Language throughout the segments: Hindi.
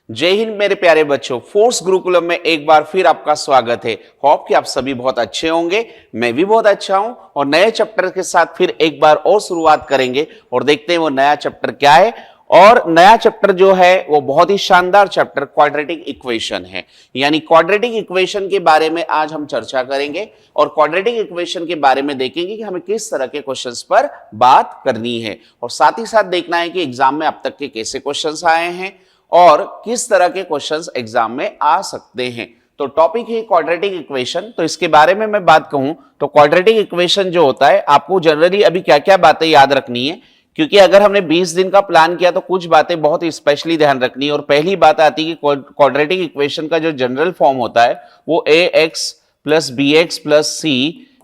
जय हिंद मेरे प्यारे बच्चों, फोर्स गुरुकुलम में एक बार फिर आपका स्वागत है। होप कि आप सभी बहुत अच्छे होंगे, मैं भी बहुत अच्छा हूं और नए चैप्टर के साथ फिर एक बार और शुरुआत करेंगे और देखते हैं वो नया चैप्टर क्या है। और नया चैप्टर जो है वो बहुत ही शानदार चैप्टर क्वाड्रेटिक इक्वेशन है। यानी क्वाड्रेटिक इक्वेशन के बारे में आज हम चर्चा करेंगे और क्वाड्रेटिक इक्वेशन के बारे में देखेंगे कि हमें किस तरह के क्वेश्चंस पर बात करनी है और साथ ही साथ देखना है कि एग्जाम में अब तक के कैसे क्वेश्चंस आए हैं और किस तरह के क्वेश्चंस एग्जाम में आ सकते हैं। तो टॉपिक है क्वाड्रेटिक इक्वेशन। तो इसके बारे में मैं बात कहूं तो क्वाड्रेटिक इक्वेशन जो होता है, आपको जनरली अभी क्या क्या बातें याद रखनी है, क्योंकि अगर हमने 20 दिन का प्लान किया तो कुछ बातें बहुत स्पेशली ध्यान रखनी है। और पहली बात आती है कि क्वाड्रेटिक इक्वेशन का जो जनरल फॉर्म होता है वो ax plus bx plus c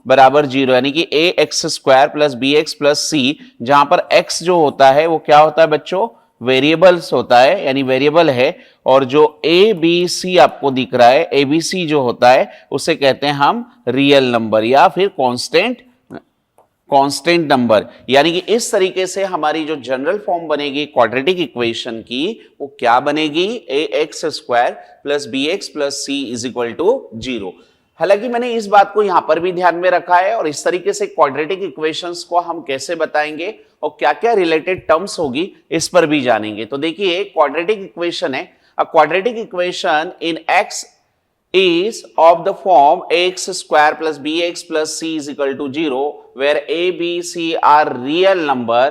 बराबर 0, यानी कि ax square plus bx plus c, जहां पर x जो होता है वो क्या होता है बच्चों, वेरिएबल्स होता है, यानी वेरिएबल है। और जो ए बी सी आपको दिख रहा है, ए बी सी जो होता है उसे कहते हैं हम रियल नंबर या फिर कांस्टेंट नंबर। यानी कि इस तरीके से हमारी जो जनरल फॉर्म बनेगी क्वाड्रेटिक इक्वेशन की वो क्या बनेगी, A X square plus B X plus C is equal to 0। हालांकि मैंने इस बात को यहां पर भी ध्यान में रखा है और इस तरीके से क्वाड्रेटिक इक्वेशंस को हम कैसे बताएंगे और क्या क्या रिलेटेड टर्म्स होगी इस पर भी जानेंगे। तो देखिए क्वाड्रेटिक इक्वेशन है, अ quadratic equation in x is of the form ax square plus bx plus c is equal to 0 where a b c are real number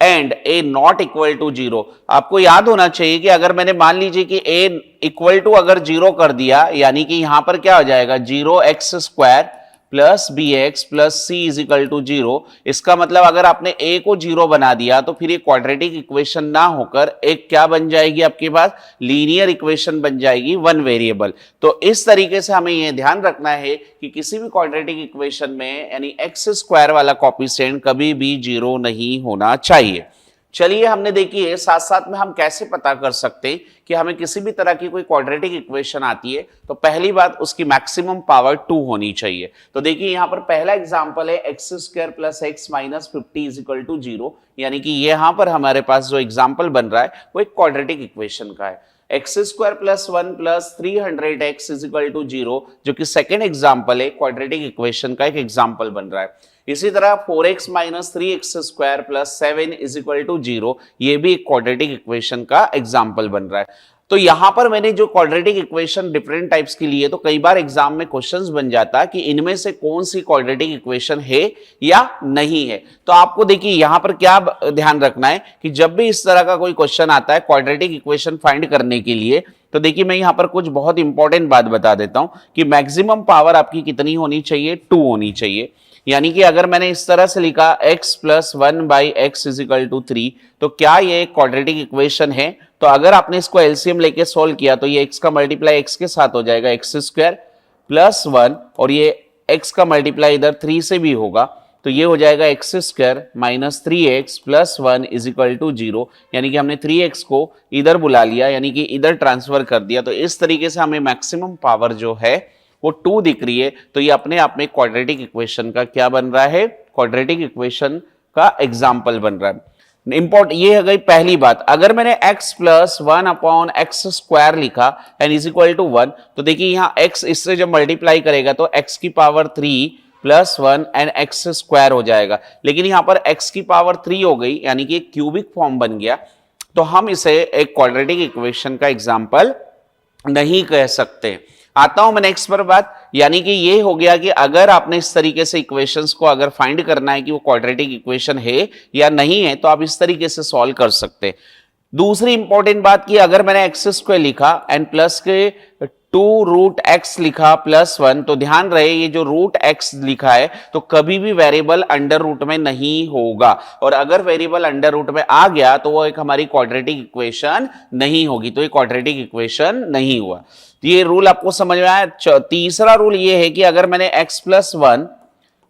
and a not equal to 0। आपको याद होना चाहिए कि अगर मैंने मान लीजिए कि a इक्वल टू अगर 0 कर दिया, यानी कि यहां पर क्या हो जाएगा 0x square plus B X plus C is equal to 0। इसका मतलब अगर आपने a को 0 बना दिया तो फिर ये क्वाड्रेटिक इक्वेशन ना होकर एक क्या बन जाएगी, आपके पास लीनियर इक्वेशन बन जाएगी, वन वेरिएबल। तो इस तरीके से हमें यह ध्यान रखना है कि किसी भी क्वाड्रेटिक इक्वेशन में यानी एक्स स्क्वायर वाला कोएफिशिएंट कभी भी 0 नहीं होना चाहिए। चलिए हमने देखिए साथ साथ में हम कैसे पता कर सकते हैं कि हमें किसी भी तरह की कोई क्वाड्रेटिक इक्वेशन आती है तो पहली बात उसकी मैक्सिमम पावर 2 होनी चाहिए। तो देखिए यहां पर पहला एग्जांपल है X square plus X minus 50 is equal to 0, यानी कि यहां पर हमारे पास जो एग्जांपल बन रहा है वो एक क्वाड्रेटिक इक्वेशन का है। X square plus 1 plus 300x is equal to 0, जो कि सेकेंड एग्जांपल है, क्वाड्रेटिक इक्वेशन का एक एग्जांपल बन रहा है। इसी तरह 4x minus 3x square plus 7 is equal to 0, ये भी एक क्वाड्रेटिक इक्वेशन का एग्जांपल बन रहा है। तो यहां पर मैंने जो क्वाड्रेटिक इक्वेशन डिफरेंट टाइप्स की लिए, तो कई बार एग्जाम में क्वेश्चंस बन जाता कि इनमें से कौन सी क्वाड्रेटिक इक्वेशन है या नहीं है। तो आपको देखिए यहां पर क्या ध्यान रखना है कि जब भी इस तरह का कोई क्वेश्चन आता है क्वाड्रेटिक इक्वेशन फाइंड करने के लिए, तो देखिए मैं यहां पर कुछ बहुत इंपॉर्टेंट बात बता देता हूं कि मैक्सिमम पावर आपकी कितनी होनी चाहिए, 2 होनी चाहिए। यानी कि अगर मैंने इस तरह से लिखा x plus 1 by X is equal to 3, तो क्या ये एक क्वाड्रेटिक इक्वेशन है? तो अगर आपने इसको एलसीएम लेके सोल्व किया तो ये x का मल्टीप्लाई x के साथ हो जाएगा एक्स स्क्वायर प्लस 1, और ये x का मल्टीप्लाई इधर 3 से भी होगा तो ये हो जाएगा X square minus 3x plus 1 is equal to 0, यानी कि हमने 3x को इधर बुला लिया, यानी कि इधर ट्रांसफर कर दिया। तो इस तरीके से हमें मैक्सिमम पावर जो है वो 2 दिख रही है। तो ये अपने आप में क्वाड्रेटिक इक्वेशन का क्या बन रहा है, क्वाड्रेटिक इक्वेशन का एग्जाम्पल बन रहा है। इंपॉर्टेंट ये है गई पहली बात। अगर मैंने x plus 1 upon x square लिखा एंड इज इक्वल टू 1, तो देखिए यहाँ x इससे जब मल्टीप्लाई करेगा तो x की power 3 plus 1 and x square हो जाएगा। लेकिन यहां पर x की पावर 3 हो गई, यानी कि एक क्यूबिक फॉर्म बन गया, तो हम इसे एक क्वाड्रेटिक इक्वेशन का एग्जाम्पल नहीं कह सकते। आता हूं मैं नेक्स्ट पर बात, यानी कि ये हो गया कि अगर आपने इस तरीके से इक्वेशंस को अगर फाइंड करना है कि वो क्वाड्रेटिक इक्वेशन है या नहीं है, तो आप इस तरीके से सॉल्व कर सकते हैं। दूसरी इंपॉर्टेंट बात कि अगर मैंने एक्स स्क्वायर लिखा एंड प्लस के 2 रूट एक्स लिखा प्लस 1, तो ध्यान रहे ये जो रूट एक्स लिखा है तो कभी भी वेरिएबल अंडर रूट में नहीं होगा, और अगर वेरिएबल अंडर रूट में आ गया तो वो एक हमारी क्वाड्रेटिक इक्वेशन नहीं होगी, तो ये क्वाड्रेटिक इक्वेशन नहीं हुआ। ये रूल आपको समझ में आया। तीसरा रूल ये है कि अगर मैंने x प्लस 1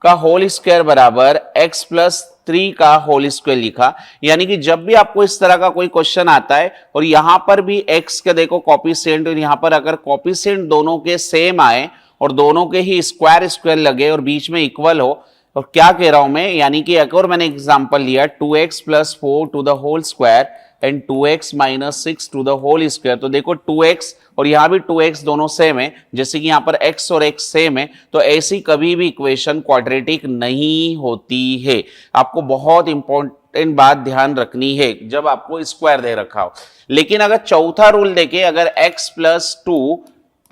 का होल स्क्वायर बराबर x प्लस 3 का होल स्क्वायर लिखा, यानी कि जब भी आपको इस तरह का कोई क्वेश्चन आता है और यहां पर भी x के देखो कोएफिशिएंट, और यहां पर अगर कोएफिशिएंट दोनों के सेम आए और दोनों के ही स्क्वायर स्क्वायर लगे और बीच में इक्वल हो, और क्या कह रहा हूं मैं, यानी कि एक और मैंने एग्जांपल लिया 2x plus 4 to the whole square and 2x minus 6 to the whole square. तो देखो 2x और यहां भी 2x दोनों सेम है, जैसे कि यहां पर x और x सेम है, तो ऐसी कभी भी इक्वेशन क्वाड्रेटिक नहीं होती है। आपको बहुत इंपॉर्टेंट बात ध्यान रखनी है जब आपको स्क्वायर दे रखा हो। लेकिन अगर चौथा रूल देखे, अगर x plus 2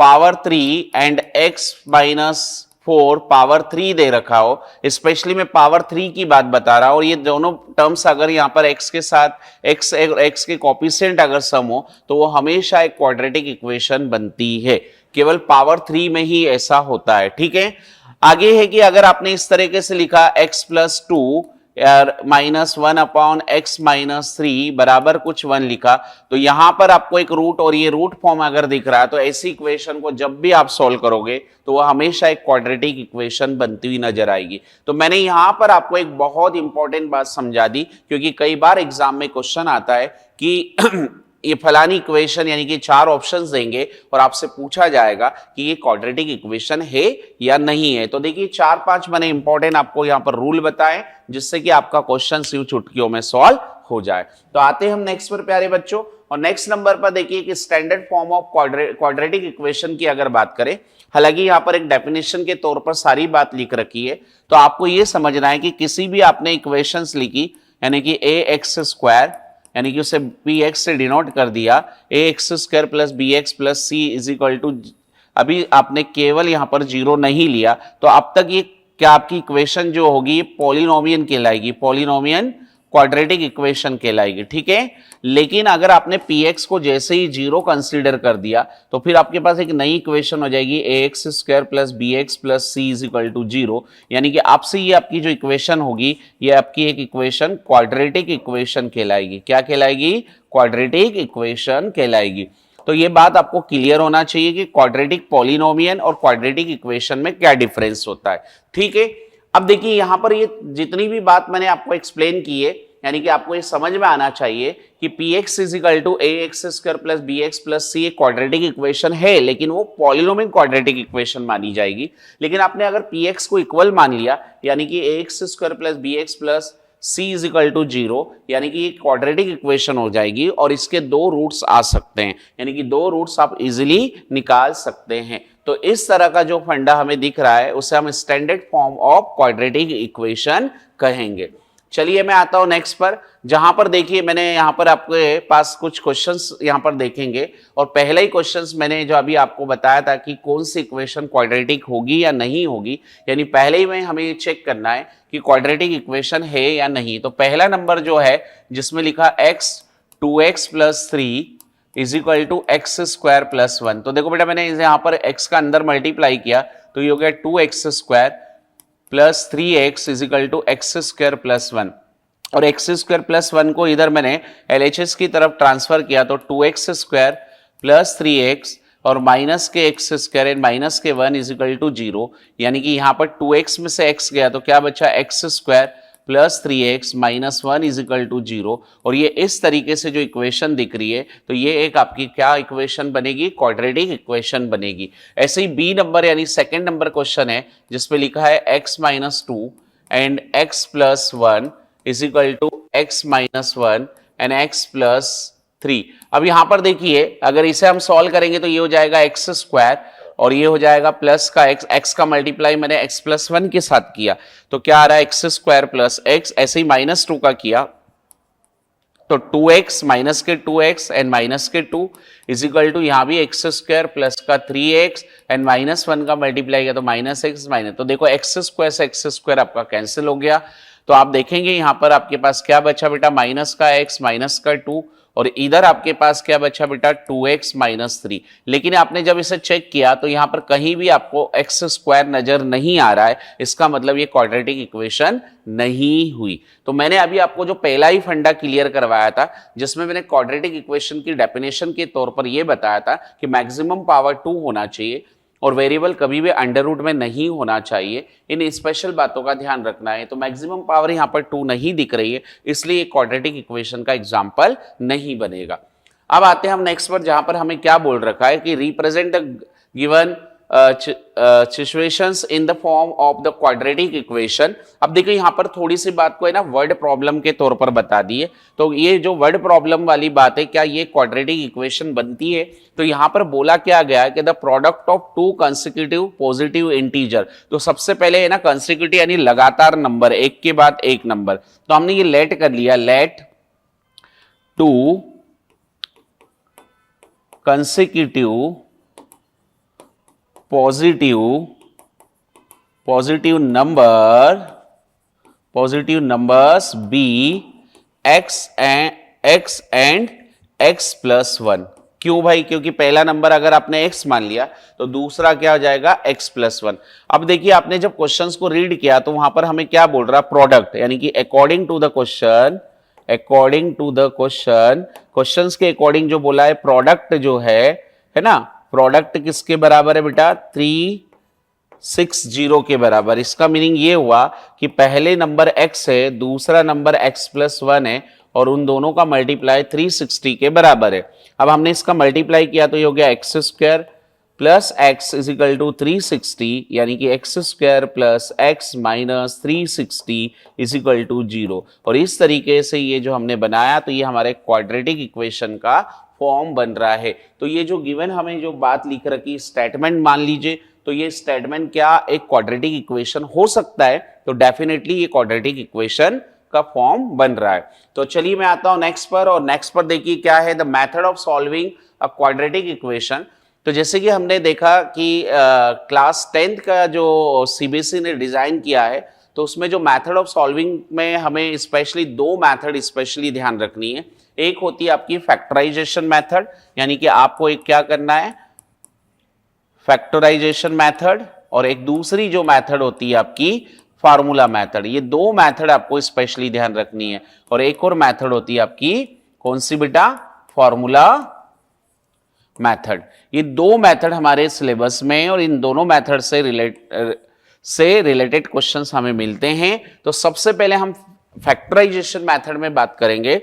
power 3 and x minus 4 power 3 दे रखा हो, स्पेशली मैं पावर 3 की बात बता रहा हूं, और ये दोनों टर्म्स अगर यहां पर x के साथ x के कोफिशिएंट अगर सम हो तो वो हमेशा एक क्वाड्रेटिक इक्वेशन बनती है। केवल पावर 3 में ही ऐसा होता है, ठीक है। आगे है कि अगर आपने इस तरीके से लिखा x plus 2 minus 1 upon x minus 3 बराबर कुछ 1 लिखा, तो यहां पर आपको एक रूट और ये रूट फॉर्म अगर दिख रहा है, तो ऐसी इक्वेशन को जब भी आप सॉल्व करोगे तो वह हमेशा एक क्वाड्रेटिक इक्वेशन बनती हुई नजर आएगी। तो मैंने यहां पर आपको एक बहुत इंपॉर्टेंट बात समझा दी, क्योंकि कई बार एग्जाम में क्वेश्चन आता है कि ये फलानी इक्वेशन यानी कि 4 ऑप्शंस देंगे और आपसे पूछा जाएगा कि ये क्वाड्रेटिक इक्वेशन है या नहीं है। तो देखिए 4-5 मैंने इंपॉर्टेंट आपको यहां पर रूल बताए, जिससे कि आपका क्वेश्चन सिर्फ चुटकियों में सॉल्व हो जाए। तो आते हैं हम नेक्स्ट पर प्यारे बच्चों, और नेक्स्ट नंबर पर देखिए कि standard form of quadratic equation की अगर बात करें, हालांकि यहां पर एक डेफिनेशन के तौर पर सारी बात लिख रखी है, तो आपको यह समझना है कि किसी भी आपने इक्वेशंस लिखी यानी कि ax² यानी कि उसे bx से डिनोट कर दिया, ax² plus bx plus c is equal to, अभी आपने केवल यहां पर 0 नहीं लिया, तो अब तक ये क्या आपकी इक्वेशन जो होगी ये पॉलिनोमियन कहलाएगी, पॉलिनोमियन क्वाड्रेटिक इक्वेशन कहलाएगी, ठीक है। लेकिन अगर आपने px को जैसे ही 0 कंसीडर कर दिया तो फिर आपके पास एक नई इक्वेशन हो जाएगी ax² plus bx plus c is equal to 0, यानी कि आपसे ये आपकी जो इक्वेशन होगी ये आपकी एक इक्वेशन क्वाड्रेटिक इक्वेशन कहलाएगी। क्या कहलाएगी? क्वाड्रेटिक इक्वेशन कहलाएगी। तो ये बात आपको क्लियर होना चाहिए कि क्वाड्रेटिक पॉलिनोमियन और क्वाड्रेटिक इक्वेशन में क्या डिफरेंस होता है, ठीक है। अब देखिए यहां पर ये जितनी भी बात मैंने आपको एक्सप्लेन की है, यानी कि आपको ये समझ में आना चाहिए कि px is equal to ax² plus bx plus c एक क्वाड्रेटिक इक्वेशन है, लेकिन वो पॉलिनोमियल क्वाड्रेटिक इक्वेशन मानी जाएगी। लेकिन आपने अगर px को इक्वल मान लिया यानी कि ax² plus bx plus c is equal to 0, यानी कि ये क्वाड्रेटिक इक्वेशन हो जाएगी और इसके 2 रूट्स आ सकते हैं, यानी कि 2 रूट्स आप इजीली निकाल सकते हैं। तो इस तरह का जो फंडा हमें दिख रहा है उसे हम standard form of quadratic equation कहेंगे। चलिए मैं आता हूं नेक्स्ट पर, जहां पर देखिए मैंने यहां पर आपके पास कुछ क्वेश्चंस यहां पर देखेंगे, और पहला ही क्वेश्चंस मैंने जो अभी आपको बताया था कि कौन सी इक्वेशन क्वाड्रेटिक होगी या नहीं होगी, यानी पहले ही में हमें ये चेक करना है कि क्वाड्रेटिक इक्वेशन है या नहीं। तो पहला नंबर जो है जिसमें लिखा x 2x plus 3 is equal to x² plus 1, तो देखो बेटा मैंने यहां पर x का अंदर मल्टीप्लाई किया तो ये हो गया 2x² plus 3x is equal to x² plus 1, और x² प्लस 1 को इधर मैंने LHS की तरफ ट्रांसफर किया तो 2x² प्लस 3x और माइनस के x² एंड माइनस के 1 इज इक्वल टू 0, यानी कि यहां पर 2x में से x गया तो क्या बचा x² plus 3x minus 1 is equal to 0, और ये इस तरीके से जो इक्वेशन दिख रही है तो ये एक आपकी क्या इक्वेशन बनेगी? क्वाड्रेटिक इक्वेशन बनेगी। ऐसे ही बी नंबर यानी सेकंड नंबर क्वेश्चन है जिसमें लिखा है x minus 2 and x plus 1 is equal to x minus 1 and x plus 3। अब यहां पर देखिए अगर इसे हम सॉल्व करेंगे तो ये हो जाएगा x² और ये हो जाएगा प्लस का x का मल्टीप्लाई मैंने x प्लस 1 के साथ किया तो क्या आ रहा है x² प्लस x, ऐसे ही माइनस 2 का किया तो 2x माइनस के 2x एंड माइनस के 2 इज इक्वल टू यहां भी x² प्लस का 3x एंड माइनस 1 का मल्टीप्लाई किया तो माइनस x माइनस, तो देखो x² से x² आपका कैंसिल हो गया। तो आप देखेंगे यहां पर आपके पास क्या बचा बेटा? माइनस का x माइनस का 2, और इधर आपके पास क्या बचा बेटा? 2x minus 3। लेकिन आपने जब इसे चेक किया तो यहां पर कहीं भी आपको x² नजर नहीं आ रहा है, इसका मतलब ये क्वाड्रेटिक इक्वेशन नहीं हुई। तो मैंने अभी आपको जो पहला ही फंडा क्लियर करवाया था जिसमें मैंने क्वाड्रेटिक इक्वेशन की डेफिनेशन के तौर पर यह बताया था कि मैक्सिमम पावर 2 होना चाहिए और वेरिएबल कभी भी अंडर रूट में नहीं होना चाहिए, इन स्पेशल बातों का ध्यान रखना है। तो मैक्सिमम पावर यहाँ पर 2 नहीं दिख रही है, इसलिए क्वाड्रेटिक इक्वेशन का एग्जाम्पल नहीं बनेगा। अब आते हैं हम नेक्स्ट पर, जहां पर हमें क्या बोल रखा है कि represent the given situations in the form of the quadratic equation. अब देखिए यहाँ पर थोड़ी सी बात को है ना वर्ड प्रॉब्लम के तौर पर बता दी है। तो ये जो वर्ड प्रॉब्लम वाली बात है, क्या ये क्वाड्रेटिक इक्वेशन बनती है? तो यहाँ पर बोला क्या गया है कि the product of to consecutive positive integer. तो सबसे पहले है ना कंसेक्यूटिव यानी लगातार नंबर, एक के बाद एक नंबर। तो हमने ये लेट कर लिया, let two consecutive positive numbers be x and x plus 1। क्यों भाई? क्योंकि पहला नंबर अगर आपने x मान लिया तो दूसरा क्या हो जाएगा x plus 1। अब देखिए आपने जब क्वेश्चंस को रीड किया तो वहां पर हमें क्या बोल रहा है? प्रोडक्ट, यानी कि according to the question, questions के अकॉर्डिंग जो बोला है प्रोडक्ट जो है ना, प्रोडक्ट किसके बराबर है बेटा? 360 के बराबर। इसका मीनिंग ये हुआ कि पहले नंबर x है, दूसरा नंबर x प्लस 1 है और उन दोनों का मल्टीप्लाई 360 के बराबर है। अब हमने इसका मल्टीप्लाई किया तो ये हो गया X square plus X is equal to 360, यानी कि X square plus X minus 360 is equal to 0। और इस तरीके से ये जो हमने बनाया तो ये हमारे क्वाड्रेटिक इक्वेशन का फॉर्म बन रहा है। तो ये जो गिवन हमें जो बात लिख रखी स्टेटमेंट मान लीजिए, तो ये स्टेटमेंट क्या एक क्वाड्रेटिक इक्वेशन हो सकता है? तो डेफिनेटली ये क्वाड्रेटिक इक्वेशन का फॉर्म बन रहा है। तो चलिए मैं आता हूं नेक्स्ट पर, और नेक्स्ट पर देखिए क्या है, the method of solving a quadratic equation. तो जैसे कि हमने देखा कि क्लास 10th का जो सीबीएसई ने डिजाइन किया है, तो उसमें जो मेथड ऑफ सॉल्विंग में हमें स्पेशली दो मेथड स्पेशली ध्यान रखनी है। एक होती है आपकी फैक्टराइजेशन मेथड, यानी कि आपको एक क्या करना है, फैक्टराइजेशन मेथड, और एक दूसरी जो मेथड होती है आपकी फार्मूला मेथड। ये दो मेथड आपको स्पेशली ध्यान रखनी है। और एक और मेथड होती है आपकी कौन सी बेटा? Formula method. ये दो मेथड हमारे सिलेबस में, और इन दोनों मेथड से रिलेटेड क्वेश्चंस हमें मिलते हैं। तो सबसे पहले हम फैक्टराइजेशन मेथड में बात करेंगे।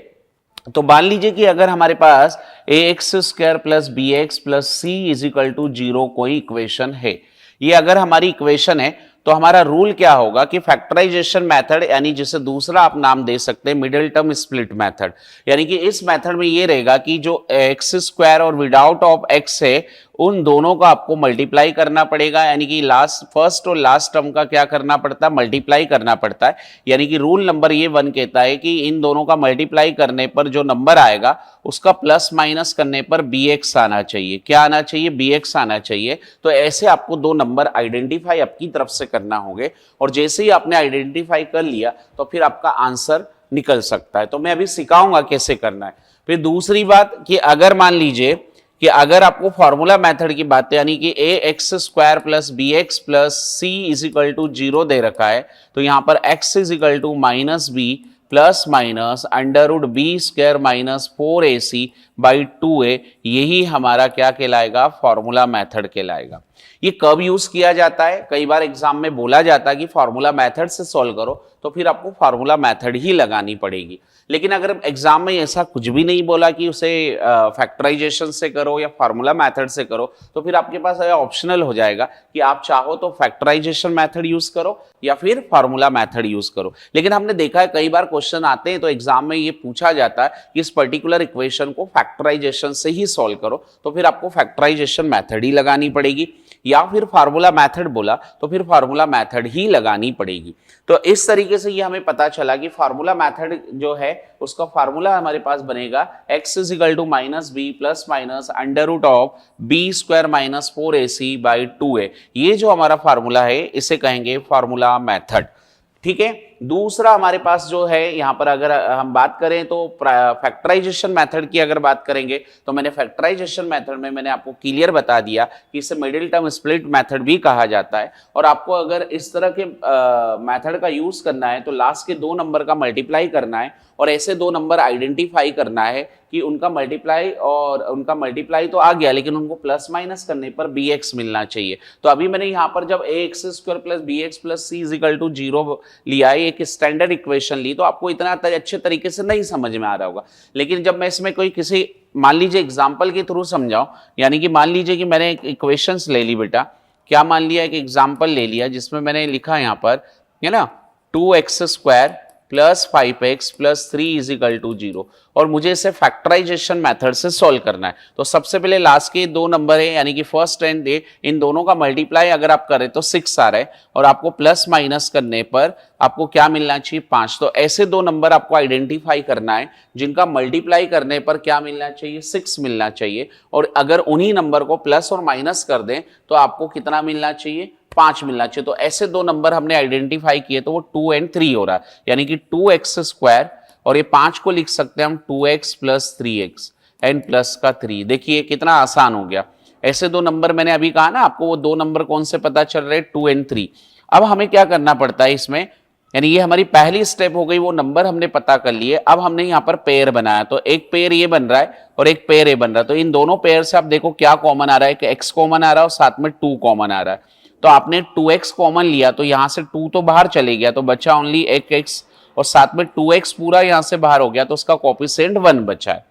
तो मान लीजिए कि अगर हमारे पास ax square plus B X plus C is equal to 0 कोई इक्वेशन है, ये अगर हमारी इक्वेशन है तो हमारा रूल क्या होगा कि फैक्टराइजेशन मेथड, यानी जिसे दूसरा आप नाम दे सकते हैं मिडिल टर्म स्प्लिट मेथड, यानी कि इस मेथड में ये रहेगा कि जो एक्स स्क्वायर और विदाउट ऑफ एक्स है उन दोनों का आपको मल्टीप्लाई करना पड़ेगा, यानी कि फर्स्ट और लास्ट टर्म का क्या करना पड़ता है? मल्टीप्लाई करना पड़ता है। यानी कि रूल नंबर ये 1 कहता है कि इन दोनों का मल्टीप्लाई करने पर जो नंबर आएगा उसका प्लस माइनस करने पर bx आना चाहिए। क्या आना चाहिए? bx आना चाहिए। तो ऐसे आपको दो नंबर आइडेंटिफाई आपकी तरफ से करना होंगे, और जैसे ही आपने आइडेंटिफाई कर लिया तो फिर आपका आंसर निकल सकता है। तो मैं अभी सिखाऊंगा कैसे करना है। फिर दूसरी बात कि अगर मान लीजिए कि अगर आपको फॉर्मूला मेथड की बात है, यानी कि A X square plus B X plus C is equal to 0 दे रखा है, तो यहां पर x is equal to minus B plus minus under root B square minus 4ac by 2a, यही हमारा क्या कहलाएगा? फॉर्मूला मेथड कहलाएगा। ये कब यूज किया जाता है? कई बार एग्जाम में बोला जाता है कि फॉर्मूला मेथड से सॉल्व करो, तो फिर आपको फॉर्मूला मेथड ही लगानी पड़ेगी। लेकिन अगर एग्जाम में ऐसा कुछ भी नहीं बोला कि उसे फैक्टराइजेशन से करो या फार्मूला मेथड से करो, तो फिर आपके पास ऑप्शनल हो जाएगा कि आप चाहो तो फैक्टराइजेशन मेथड यूज करो या फिर फार्मूला मेथड यूज करो। लेकिन हमने देखा है कई बार क्वेश्चन आते हैं तो एग्जाम में ये पूछा जाता है कि इस पर्टिकुलर इक्वेशन को फैक्टराइजेशन से ही सॉल्व करो, तो फिर आपको फैक्टराइजेशन मेथड ही लगानी पड़ेगी, या फिर फार्मूला मेथड बोला तो फिर फार्मूला मेथड ही लगानी पड़ेगी। तो इस तरीके से ये हमें पता चला कि फार्मूला मेथड जो है उसका फार्मूला हमारे पास बनेगा x is equal to minus B plus minus under root of B square minus 4ac by 2a। ये जो हमारा फार्मूला है इसे कहेंगे फार्मूला मेथड। ठीक है। दूसरा हमारे पास जो है यहां पर अगर हम बात करें तो फैक्टराइजेशन मेथड की अगर बात करेंगे तो मैंने फैक्टराइजेशन मेथड में मैंने आपको क्लियर बता दिया कि इसे मिडिल टर्म स्प्लिट मेथड भी कहा जाता है। और आपको अगर इस तरह के मेथड का यूज करना है तो लास्ट के दो नंबर का मल्टीप्लाई करना है और ऐसे दो नंबर आइडेंटिफाई करना है कि उनका मल्टीप्लाई तो आ गया लेकिन उनको प्लस माइनस करने पर bx मिलना चाहिए। तो अभी मैंने यहाँ पर जब ax square plus bx plus c is equal to 0 लिया है, एक स्टैंडर्ड इक्वेशन ली, तो आपको इतना अच्छे तरीके से नहीं समझ में आ रहा होगा। लेकिन जब मैं इसमें कोई मान लीजिए एग्जाम्पल के थ्रू समझाऊं, यानी कि मान लीजिए कि मैंने एक इक्वेशंस ले ली बेटा क्या मान लिया, एक एग्जाम्पल ले लिया जिसमें मैंने लिखा यहाँ पर, है ना, 2x² plus 5x plus 3 is equal to 0, और मुझे इसे फैक्टराइजेशन मेथड से सॉल्व करना है। तो सबसे पहले लास्ट के दो नंबर है, यानी कि फर्स्ट एंड ए, इन दोनों का मल्टीप्लाई अगर आप करें तो 6 आ रहा है, और आपको प्लस माइनस करने पर आपको क्या मिलना चाहिए, 5। तो ऐसे दो नंबर आपको आइडेंटिफाई करना है जिनका मल्टीप्लाई करने पर क्या मिलना चाहिए, 6 मिलना चाहिए, और अगर उन्हीं नंबर को प्लस और माइनस कर दें तो आपको कितना मिलना चाहिए, 5 मिलना चाहिए। तो ऐसे दो नंबर हमने आइडेंटिफाई किए, तो वो 2 और 3 हो रहा है, यानी कि 2x² और ये 5 को लिख सकते हैं हम 2x plus 3x and plus का 3। देखिए कितना आसान हो गया। ऐसे दो नंबर मैंने अभी कहा ना आपको, वो दो नंबर कौन से पता चल रहे, 2 और 3। अब हमें क्या करना पड़ता है इसमें, यानी ये हमारी पहली स्टेप हो गई, वो नंबर हमने पता कर लिए। अब हमने यहाँ पर पेयर बनाया, तो एक पेयर ये बन रहा है और एक पेयर ये बन रहा है। तो इन दोनों पेयर से आप देखो क्या कॉमन आ रहा है, कि x कॉमन आ रहा है और साथ में 2 कॉमन आ रहा है। तो आपने 2x कॉमन लिया तो यहां से 2 तो बाहर चले गया, तो बचा ओनली एक x, और साथ में 2x पूरा यहां से बाहर हो गया, तो उसका कोएफिशिएंट 1 बचा है।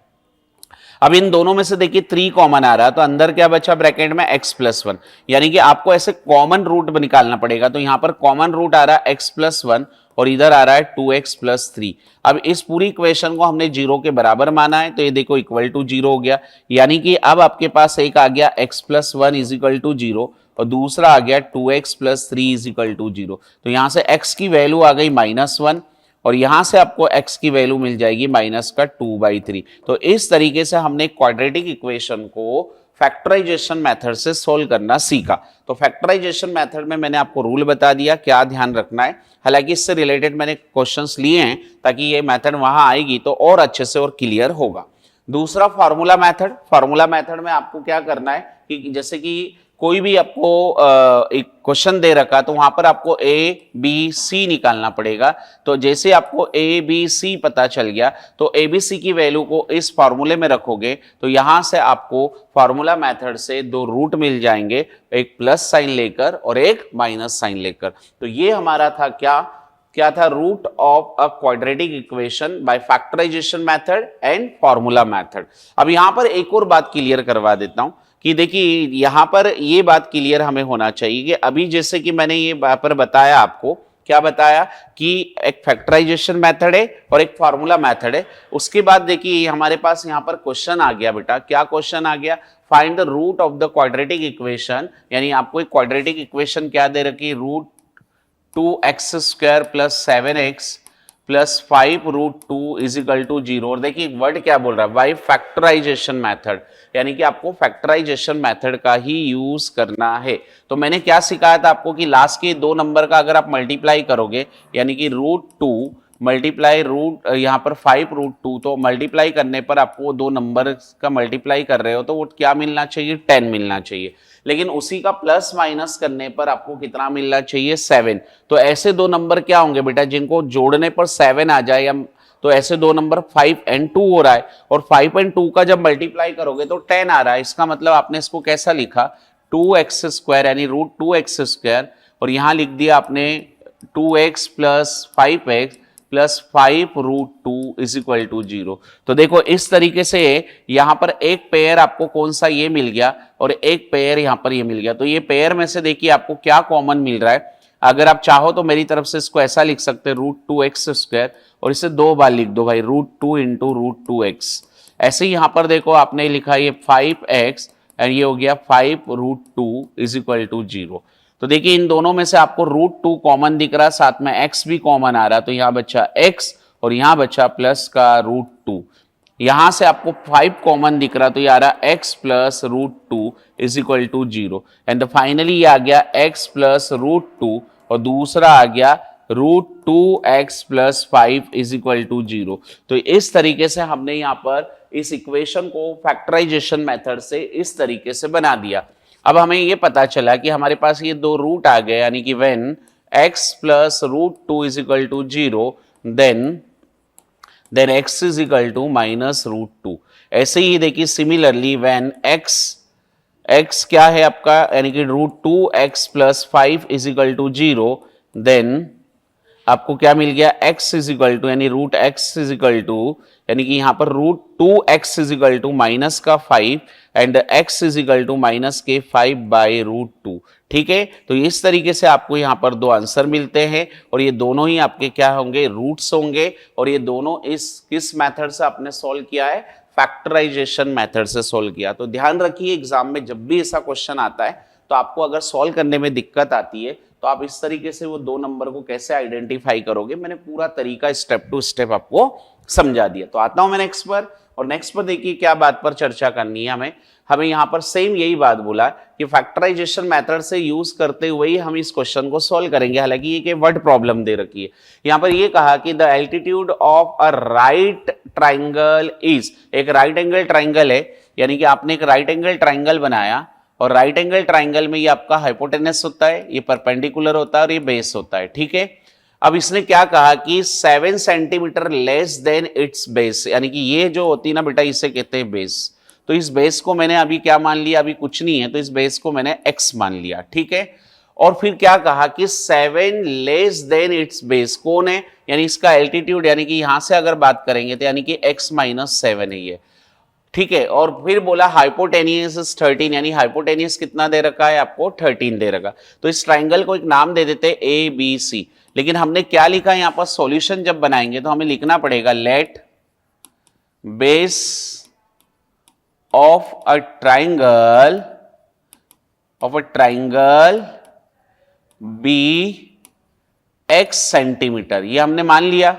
अब इन दोनों में से देखिए 3 कॉमन आ रहा है, तो अंदर क्या बचा ब्रैकेट में, x प्लस 1, यानी कि आपको ऐसे कॉमन रूट निकालना पड़ेगा। तो यहां पर कॉमन रूट आ रहा है x प्लस 1 और इधर आ रहा है 2x प्लस 3। अब इस पूरी इक्वेशन को हमने 0 के बराबर माना है, तो ये देखो इक्वल टू 0 हो गया, यानी कि अब आपके पास एक आ गया x plus 1 is equal to 0 और दूसरा आ गया 2x plus 3 is equal to 0। तो यहां से x की वैल्यू आ गई -1 और यहां से आपको x की वैल्यू मिल जाएगी माइनस का 2/3। तो इस तरीके से हमने क्वाड्रेटिक इक्वेशन को फैक्टराइजेशन मेथड से सोल्व करना सीखा। तो फैक्टराइजेशन मेथड में मैंने आपको रूल बता दिया, क्या ध्यान रखना है। हालांकि इससे रिलेटेड मैंने क्वेश्चंस लिए हैं ताकि ये मेथड वहां आएगी तो और अच्छे से और क्लियर होगा। दूसरा फार्मूला मेथड। फार्मूला मेथड में आपको क्या करना है कि जैसे कि कोई भी आपको एक क्वेश्चन दे रखा, तो वहां पर आपको ए बी सी निकालना पड़ेगा। तो जैसे आपको ए बी सी पता चल गया, तो ए बी सी की वैल्यू को इस फार्मूले में रखोगे, तो यहां से आपको फार्मूला मेथड से दो रूट मिल जाएंगे, एक प्लस साइन लेकर और एक माइनस साइन लेकर। तो ये हमारा था क्या था, root of a quadratic equation by factorisation method and formula method. अब यहां पर एक और बात क्लियर करवा देता हूं कि देखिए यहां पर ये बात क्लियर हमें होना चाहिए कि अभी जैसे कि मैंने ये पर बताया आपको, क्या बताया कि एक फैक्टराइजेशन मेथड है और एक फार्मूला मेथड है। उसके बाद देखिए हमारे पास यहाँ पर क्वेश्चन आ गया बेटा, क्या क्वेश्चन आ गया, find the root of the quadratic equation. यानी आपको एक क्वाड्रेटिक इक्वेशन क्या दे रखी, root 2x² plus 7x plus 5 root 2 is equal to 0। और देखिए वर्ड क्या बोल रहा है, बाय फैक्टराइजेशन मेथड, यानी कि आपको फैक्टराइजेशन मेथड का ही यूज करना है। तो मैंने क्या सिखाया था आपको कि लास्ट के दो नंबर का अगर आप मल्टीप्लाई करोगे, यानी कि रूट 2 मल्टीप्लाई रूट यहाँ पर 5 रूट 2, तो मल्टीप्लाई करने पर आपको दो नंबर का मल्टीप्लाई कर रहे हो तो वो क्या मिलना चाहिए, 10 मिलना चाहिए। लेकिन उसी का प्लस माइनस करने पर आपको कितना मिलना चाहिए, 7। तो ऐसे दो नंबर क्या होंगे बेटा जिनको जोड़ने पर 7 आ जाए, या तो ऐसे दो नंबर 5 और 2 हो रहा है, और 5 और 2 का जब मल्टीप्लाई करोगे तो 10 आ रहा है। इसका मतलब आपने इसको कैसा लिखा, 2x² यानी रूट 2x² और यहां लिख दिया आपने 2x plus 5x plus 5 root 2 is equal to 0। तो देखो इस तरीके से यहां पर एक पेयर आपको कौन सा ये मिल गया और एक पेयर यहां पर ये मिल गया। तो ये पेयर में से देखिए आपको क्या कॉमन मिल रहा है। अगर आप चाहो तो मेरी तरफ से इसको ऐसा लिख सकते हैं, रूट 2x² और इसे दो बार लिख दो भाई, रूट 2 इंटू रूट 2x। ऐसे ही यहां पर देखो आपने लिखा ये 5x और ये हो गया 5 रूट 2 इज इक्वल टू 0। तो देखिए इन दोनों में से आपको रूट 2 कॉमन दिख रहा है, साथ में x भी कॉमन आ रहा है, तो यहां बचा x और यहां बचा प्लस का रूट 2। यहां से आपको 5 कॉमन दिख रहा, तो ये आ रहा x plus root 2 is equal to 0 and finally ये आ गया x प्लस रूट 2 और दूसरा आ गया root 2x plus 5 is equal to 0। तो इस तरीके से हमने यहाँ पर इस इक्वेशन को फैक्टराइजेशन मेथड से इस तरीके से बना दिया। अब हमें ये पता चला कि हमारे पास ये दो रूट आ गए, यानी कि when x plus root 2 is equal to 0 then x is equal to minus root 2। ऐसे ही देखिए सिमिलरली व्हेन x क्या है आपका, यानी कि root 2x plus 5 is equal to 0 then आपको क्या मिल गया, x इज इक्वल टू यानी root x is equal to, यानी कि यहां पर root 2x is equal to minus का 5 and x is equal to minus के 5 बाई रूट 2। ठीक है, तो इस तरीके से आपको यहाँ पर दो आंसर मिलते हैं और ये दोनों ही आपके क्या होंगे, रूट्स होंगे। और ये दोनों इस किस मेथड से आपने सॉल्व किया है, फैक्टराइजेशन मेथड से सॉल्व किया। तो ध्यान रखिए एग्जाम में जब भी ऐसा क्वेश्चन आता है तो आपको अगर सॉल्व करने में दिक्कत आती है तो आप इस तरीके से वो दो नंबर को कैसे आइडेंटिफाई करोगे, मैंने पूरा तरीका स्टेप टू स्टेप आपको समझा दिया। तो आता हूं मैं नेक्स्ट पर, और नेक्स्ट पर देखिए क्या बात पर चर्चा करनी है हमें यहाँ पर सेम यही बात बोला कि फैक्टराइजेशन मेथड से यूज करते हुए ही हम इस क्वेश्चन को सॉल्व करेंगे। हालांकि ये वर्ड प्रॉब्लम दे रखी है यहाँ पर, ये कहा कि the altitude of a right triangle is, एक राइट एंगल ट्राइंगल है, यानी कि आपने एक राइट एंगल ट्राइंगल बनाया और राइट एंगल ट्राइंगल में ये आपका हाइपोटेनस होता है, ये परपेंडिकुलर होता है और ये बेस होता है। ठीक है, अब इसने क्या कहा कि 7 centimetre less than it's base, यानी कि ये जो होती है ना बेटा, इसे कहते हैं बेस। तो इस बेस को मैंने अभी क्या मान लिया, अभी कुछ नहीं है, तो इस बेस को मैंने x मान लिया। ठीक है, और फिर क्या कहा कि 7 लेस देन इट्स बेस कौन है, यानी इसका एल्टीट्यूड, यानी कि यहां से अगर बात करेंगे तो यानी कि x - 7 है ये। ठीक है, और फिर बोला हाइपोटेनियस इज 13, यानी हाइपोटेनियस कितना दे रखा है आपको, 13 दे रखा। तो इस ट्राइंगल को एक नाम दे देते हैं ABC। लेकिन हमने क्या लिखा है यहाँ पर, सॉल्यूशन जब बनाएंगे तो हमें लिखना पड़ेगा let base of a triangle be x centimetre, ये हमने मान लिया।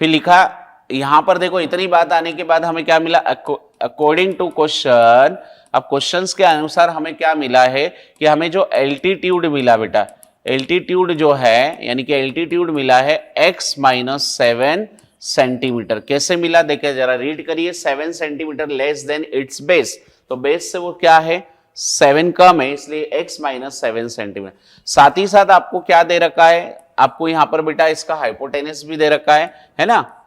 फिर लिखा यहां पर देखो, इतनी बात आने के बाद हमें क्या मिला, अकॉर्डिंग टू क्वेश्चन। अब क्वेश्चंस के अनुसार हमें क्या मिला है कि हमें जो एल्टीट्यूड मिला बेटा, एल्टीट्यूड जो है, यानी कि एल्टीट्यूड मिला है x - 7 सेंटीमीटर। कैसे मिला देखिए जरा, रीड करिए, 7 centimetre less than it's base, तो बेस से वो क्या है, 7 कम है, इसलिए x - 7 सेंटीमीटर। साथ ही साथ आपको क्या दे रखा है, आपको यहां पर बेटा इसका हाइपोटेनस भी दे रखा है ना,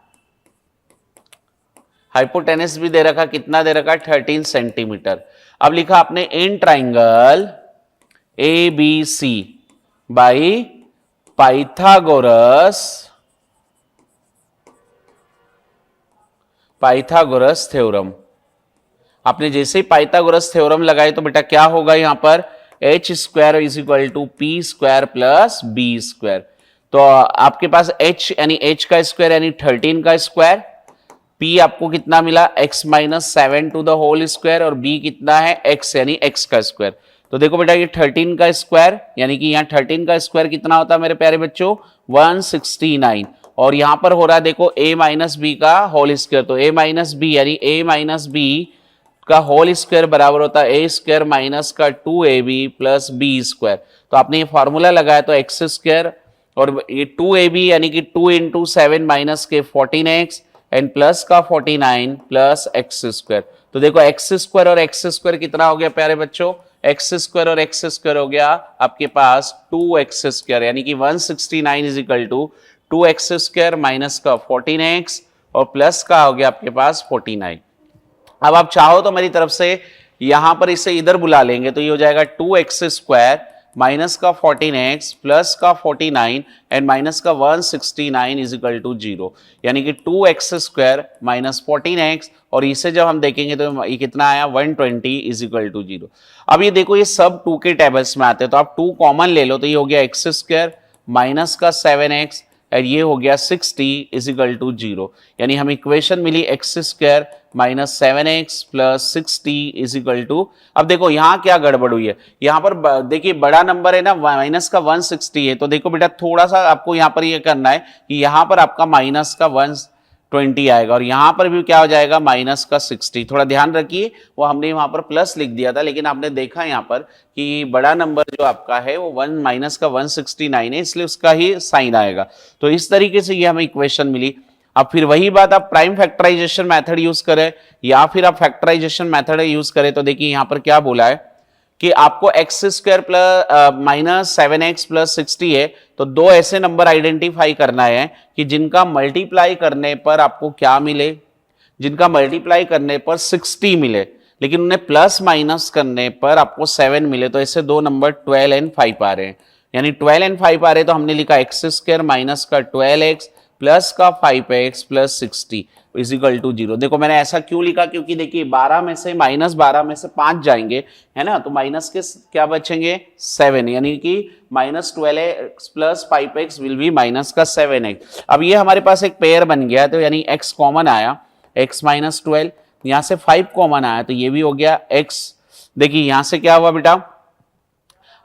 हाइपोटेनस भी दे रखा, कितना दे रखा, 13 सेंटीमीटर। अब लिखा आपने in triangle ABC by Pythagoras theorem. आपने जैसे ही पाइथागोरस थ्योरम लगाए तो बेटा क्या होगा, यहां पर h² = p² प्लस b²। तो आपके पास h यानी h का स्क्वायर यानी 13 का स्क्वायर, p आपको कितना मिला, x - 7 to the whole square, और b कितना है, x यानी x का स्क्वायर। तो देखो बेटा ये 13 का स्क्वायर, यानी कि यहाँ 13 का स्क्वायर कितना होता है मेरे प्यारे बच्चों, 169। और यहां पर हो रहा है देखो a - b का होल स्क्वायर, तो a - b यानी a - b का होल स्क्वायर बराबर होता है a² माइनस का 2ab प्लस b²। तो आपने ये फॉर्मूला लगाया तो x² और ये 2ab यानी कि 2 × 7 माइनस के 14x एंड प्लस का 49 प्लस x²। तो देखो x² और x² कितना हो गया प्यारे बच्चों, x² और x² हो गया आपके पास 2x² यानी कि 169 = 2x² माइनस का 14x और प्लस का हो गया आपके पास 49। अब आप चाहो तो मेरी तरफ से यहां पर इसे इधर बुला लेंगे तो ये हो जाएगा 2x² माइनस का 14x प्लस का 49 एंड माइनस का 169 = 0, यानी कि 2x² माइनस 14x और इसे जब हम देखेंगे तो ये कितना आया 120 = 0। अब ये देखो ये सब 2 के टेबल्स में आते हैं तो आप 2 कॉमन ले लो तो ये हो गया x² माइनस का 7x और ये हो गया 60 = 0, यानी हमें इक्वेशन मिली x² माइनस 7x प्लस 60 = अब देखो यहां क्या गड़बड़ हुई है, यहां पर देखिए बड़ा नंबर है ना माइनस का 160 है, तो देखो बेटा थोड़ा सा आपको यहां पर ये करना है कि यहां पर आपका माइनस का 120 आएगा और यहां पर भी क्या हो जाएगा माइनस का 60। थोड़ा ध्यान रखिए वो हमने वहां पर प्लस लिख दिया था लेकिन आपने देखा यहां पर कि बड़ा नंबर जो आपका है वो माइनस का 169 है इसलिए उसका ही साइन आएगा। तो इस तरीके से ये हमें इक्वेशन मिली। अब फिर वही बात आप प्राइम फैक्टराइजेशन मेथड यूज करें या फिर आप फैक्टराइजेशन मेथड यूज करें तो देखिए यहां पर क्या बोला है कि आपको x² plus minus 7x plus 60 है तो दो ऐसे नंबर आइडेंटिफाई करना है कि जिनका मल्टीप्लाई करने पर आपको क्या मिले, जिनका मल्टीप्लाई करने पर 60 मिले लेकिन उन्हें प्लस माइनस करने पर आपको 7 मिले। तो ऐसे दो नंबर 12 और 5 आ रहे हैं, यानी 12 और 5 आ रहे तो हमने लिखा x² माइनस का 12x प्लस का 5x प्लस 60। Is equal to 0। देखो मैंने ऐसा क्यों लिखा, क्योंकि देखिए 12 में से -12 में से 5 जाएंगे, है ना, तो माइनस के क्या बचेंगे 7, यानी कि -12x plus 5x will be minus का 7x। अब ये हमारे पास एक पेयर बन गया, तो यानी x कॉमन आया, x माइनस 12, यहां से 5 कॉमन आया तो ये भी हो गया x। देखिए यहां से क्या हुआ बेटा,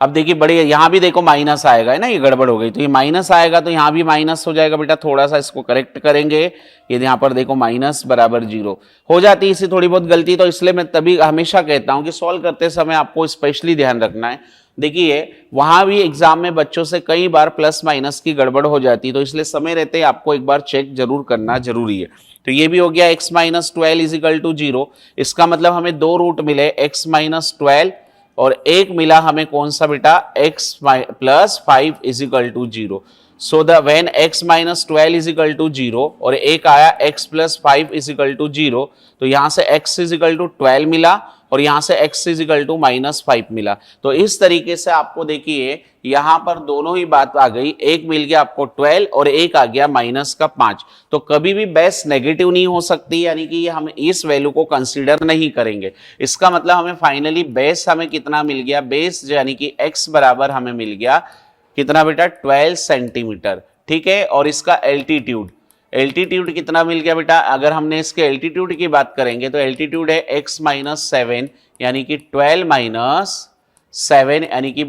अब देखिए बड़े यहां भी देखो माइनस आएगा, है ना, ये गड़बड़ हो गई, तो ये माइनस आएगा तो यहां भी माइनस हो जाएगा बेटा, थोड़ा सा इसको करेक्ट करेंगे, ये यहां पर देखो माइनस बराबर 0 हो जाती है, इसी थोड़ी बहुत गलती, तो इसलिए मैं तभी हमेशा कहता हूं कि सॉल्व करते समय आपको स्पेशली ध्यान रखना है। देखिए वहां भी एग्जाम में बच्चों से कई बार प्लस माइनस की गड़बड़ हो जाती है, तो इसलिए समय रहते आपको एक बार चेक जरूर करना जरूरी है। तो ये भी हो गया x माइनस 12 इजिकल टू 0, इसका मतलब हमें 2 रूट मिले x माइनस 12 और एक मिला हमें कौन सा बेटा x plus 5 is equal to 0। So the when x minus 12 is equal to 0 और एक आया x प्लस 5 इजिकल टू 0, तो यहां से x इजिकल टू 12 मिला और यहां से x इजिकल टू -5 मिला। तो इस तरीके से आपको देखिए यहां पर दोनों ही बात आ गई, एक मिल गया आपको 12 और एक आ गया -5। तो कभी भी बेस नेगेटिव नहीं हो सकती, यानी कि हम इस वैल्यू को कंसीडर नहीं करेंगे। इसका मतलब हमें फाइनली बेस हमें कितना मिल गया, बेस यानी कि x बराबर हमें मिल गया कितना बेटा 12 सेंटीमीटर, ठीक है। और इसका एल्टीट्यूड कितना मिल गया बेटा, अगर हमने इसके एल्टीट्यूड की बात करेंगे तो एल्टीट्यूड है x माइनस 7 यानी कि 12 माइनस 7 यानी कि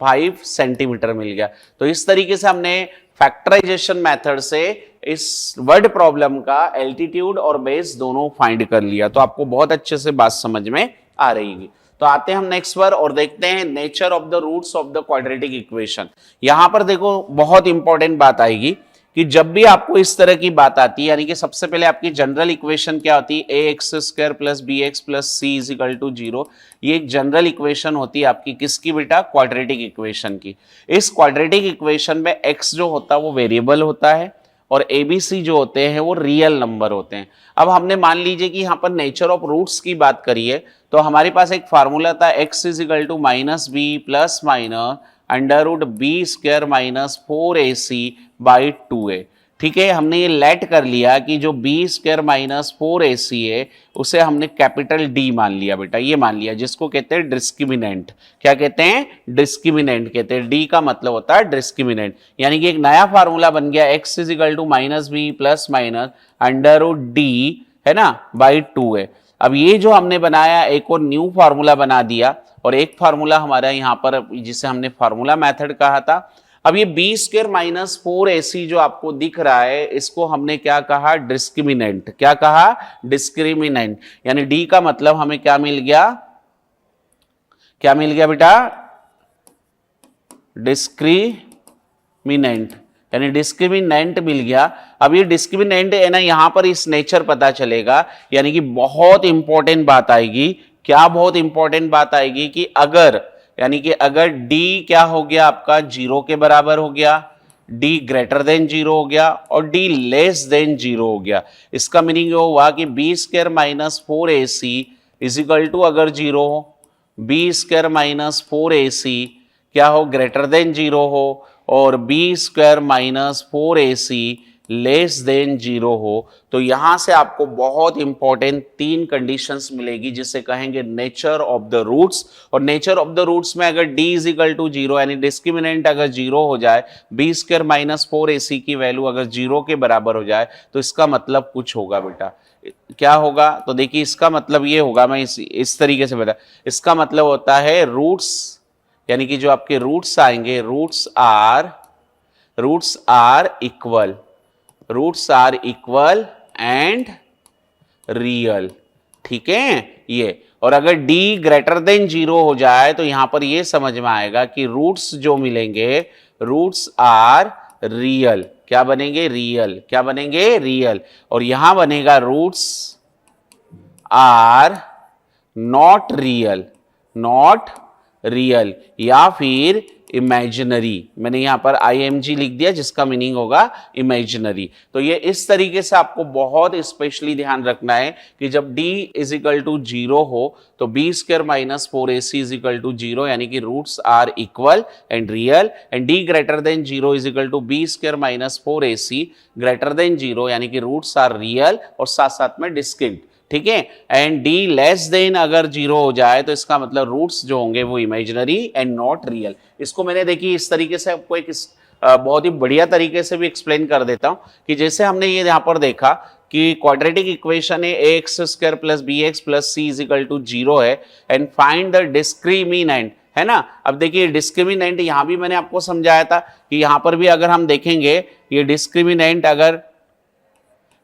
5 सेंटीमीटर मिल गया। तो इस तरीके से हमने फैक्टराइजेशन मेथड से इस वर्ड प्रॉब्लम का एल्टीट्यूड और बेस दोनों फाइंड कर लिया। तो आपको बहुत अच्छे से बात समझ में आ रही है। तो आते हैं हम नेक्स्ट पर और देखते हैं nature of the roots of the quadratic equation. यहां पर देखो बहुत इंपॉर्टेंट बात आएगी कि जब भी आपको इस तरह की बात आती है, यानी कि सबसे पहले आपकी जनरल इक्वेशन क्या होती है, ax² plus bx plus c is equal to 0। ये एक जनरल इक्वेशन होती है आपकी किसकी बेटा, क्वाड्रेटिक इक्वेशन की। इस क्वाड्रेटिक इक्वेशन में x जो होता है वो वेरिएबल होता है और abc जो होते हैं वो रियल नंबर होते हैं। अब हमने मान लीजिए कि यहाँ पर नेचर ऑफ रूट्स की बात करिए, तो हमारे पास एक फार्मूला था x is equal to minus B plus minus under root B square minus 4ac by 2a। ठीक है, हमने ये लेट कर लिया कि जो बी स्क्वायर माइनस 4ac है उसे हमने कैपिटल डी मान लिया बेटा, ये मान लिया, जिसको कहते हैं डिस्क्रिमिनेंट। क्या कहते हैं, डिस्क्रिमिनेंट कहते हैं। डी का मतलब होता है डिस्क्रिमिनेंट, यानी कि एक नया फार्मूला बन गया x is equal to minus B plus minus under root D, है ना, बाई 2a। अब ये जो हमने बनाया एक और न्यू फार्मूला बना दिया और एक फार्मूला हमारा यहाँ पर जिसे हमने फार्मूला मेथड कहा था। अब ये बी स्क्वायर माइनस 4ac जो आपको दिख रहा है इसको हमने क्या कहा, डिस्क्रिमिनेंट। क्या कहा, डिस्क्रिमिनेंट। यानी डी का मतलब हमें क्या मिल गया, क्या मिल गया बेटा, डिस्क्रिमिनेंट, यानी डिस्क्रिमिनेंट मिल गया। अब ये डिस्क्रिमिनेंट है ना, यहां पर इस नेचर पता चलेगा, यानी कि बहुत इंपॉर्टेंट बात आएगी। क्या बहुत इंपॉर्टेंट बात आएगी कि अगर, यानी कि अगर d क्या हो गया आपका 0 के बराबर हो गया, d ग्रेटर देन 0 हो गया और d लेस देन 0 हो गया, इसका मीनिंग ये हुआ कि B square minus 4ac is equal to अगर 0 हो, बी स्क्वायर माइनस 4ac क्या हो, ग्रेटर देन 0 हो और B square minus 4ac less than 0 हो, तो यहां से आपको बहुत इंपॉर्टेंट 3 कंडीशंस मिलेगी जिसे कहेंगे नेचर ऑफ द रूट्स। और नेचर ऑफ द रूट्स में अगर d इज इक्वल टू 0 यानी डिस्क्रिमिनेंट अगर 0 हो जाए, बी स्क्वायर माइनस 4ac की वैल्यू अगर 0 के बराबर हो जाए, तो इसका मतलब कुछ होगा बेटा। क्या होगा, तो देखिए इसका मतलब ये होगा, मैं इस तरीके से बता, इसका मतलब होता है रूट्स, यानी कि जो आपके रूट्स आएंगे, roots are equal, roots are equal and real. ठीक है ये, और अगर d ग्रेटर देन 0 हो जाए तो यहां पर ये समझ में आएगा कि रूट्स जो मिलेंगे, रूट्स आर रियल। क्या बनेंगे, रियल। क्या बनेंगे, रियल। और यहां बनेगा roots are not real, not real, या फिर इमेजिनरी, मैंने यहाँ पर IMG लिख दिया जिसका मीनिंग होगा इमेजिनरी। तो ये इस तरीके से आपको बहुत स्पेशली ध्यान रखना है कि जब d इज इक्वल टू 0 हो तो b square minus 4ac is equal to 0, यानी कि roots are equal and real, and d greater than 0 is equal to b square minus 4ac greater than 0, यानी कि रूट्स आर रियल और साथ साथ में डिस्टिंक्ट, ठीक है। एंड d लेस देन अगर 0 हो जाए तो इसका मतलब रूट्स जो होंगे वो इमेजिनरी एंड नॉट रियल। इसको मैंने देखिए इस तरीके से आपको एक बहुत ही बढ़िया तरीके से भी एक्सप्लेन कर देता हूं कि जैसे हमने ये यहां पर देखा कि क्वाड्रेटिक इक्वेशन है ax square plus bx plus c is equal to 0 है, एंड फाइंड द डिस्क्रिमिनेंट, है ना। अब देखिए डिस्क्रिमिनेंट यहां भी मैंने आपको समझाया था कि यहां पर भी अगर हम देखेंगे ये डिस्क्रिमिनेंट, अगर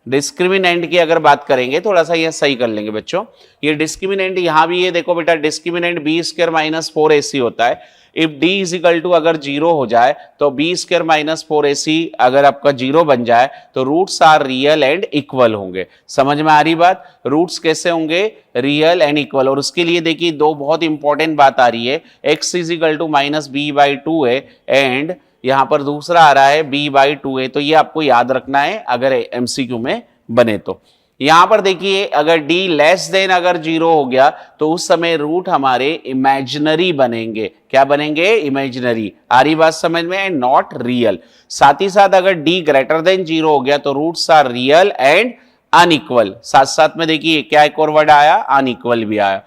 डिस्क्रिमिनेंट की अगर बात करेंगे, थोड़ा सा ये सही कर लेंगे बच्चों, ये डिस्क्रिमिनेंट यहां भी ये देखो बेटा, discriminant b square minus 4ac होता है। If d is equal to अगर 0 हो जाए तो b स्क्वायर माइनस 4ac अगर आपका 0 बन जाए तो roots are real and equal होंगे। समझ में आ रही बात? रूट्स कैसे होंगे? Real and equal. और उसके लिए देखिए दो बहुत इंपॉर्टेंट बात आ रही है, x is equal to minus b by 2 है एंड यहां पर दूसरा आ रहा है b बाई 2 है। तो ये आपको याद रखना है अगर MCQ में बने तो। यहां पर देखिए अगर d लेस देन अगर 0 हो गया तो उस समय रूट हमारे इमेजिनरी बनेंगे। क्या बनेंगे? इमेजिनरी। आ रही बात समझ में? Not real. साथ ही साथ अगर d ग्रेटर देन 0 हो गया तो roots are real and unequal. साथ साथ में देखिए क्या एक और वर्ड आया, अनइक्वल भी आया।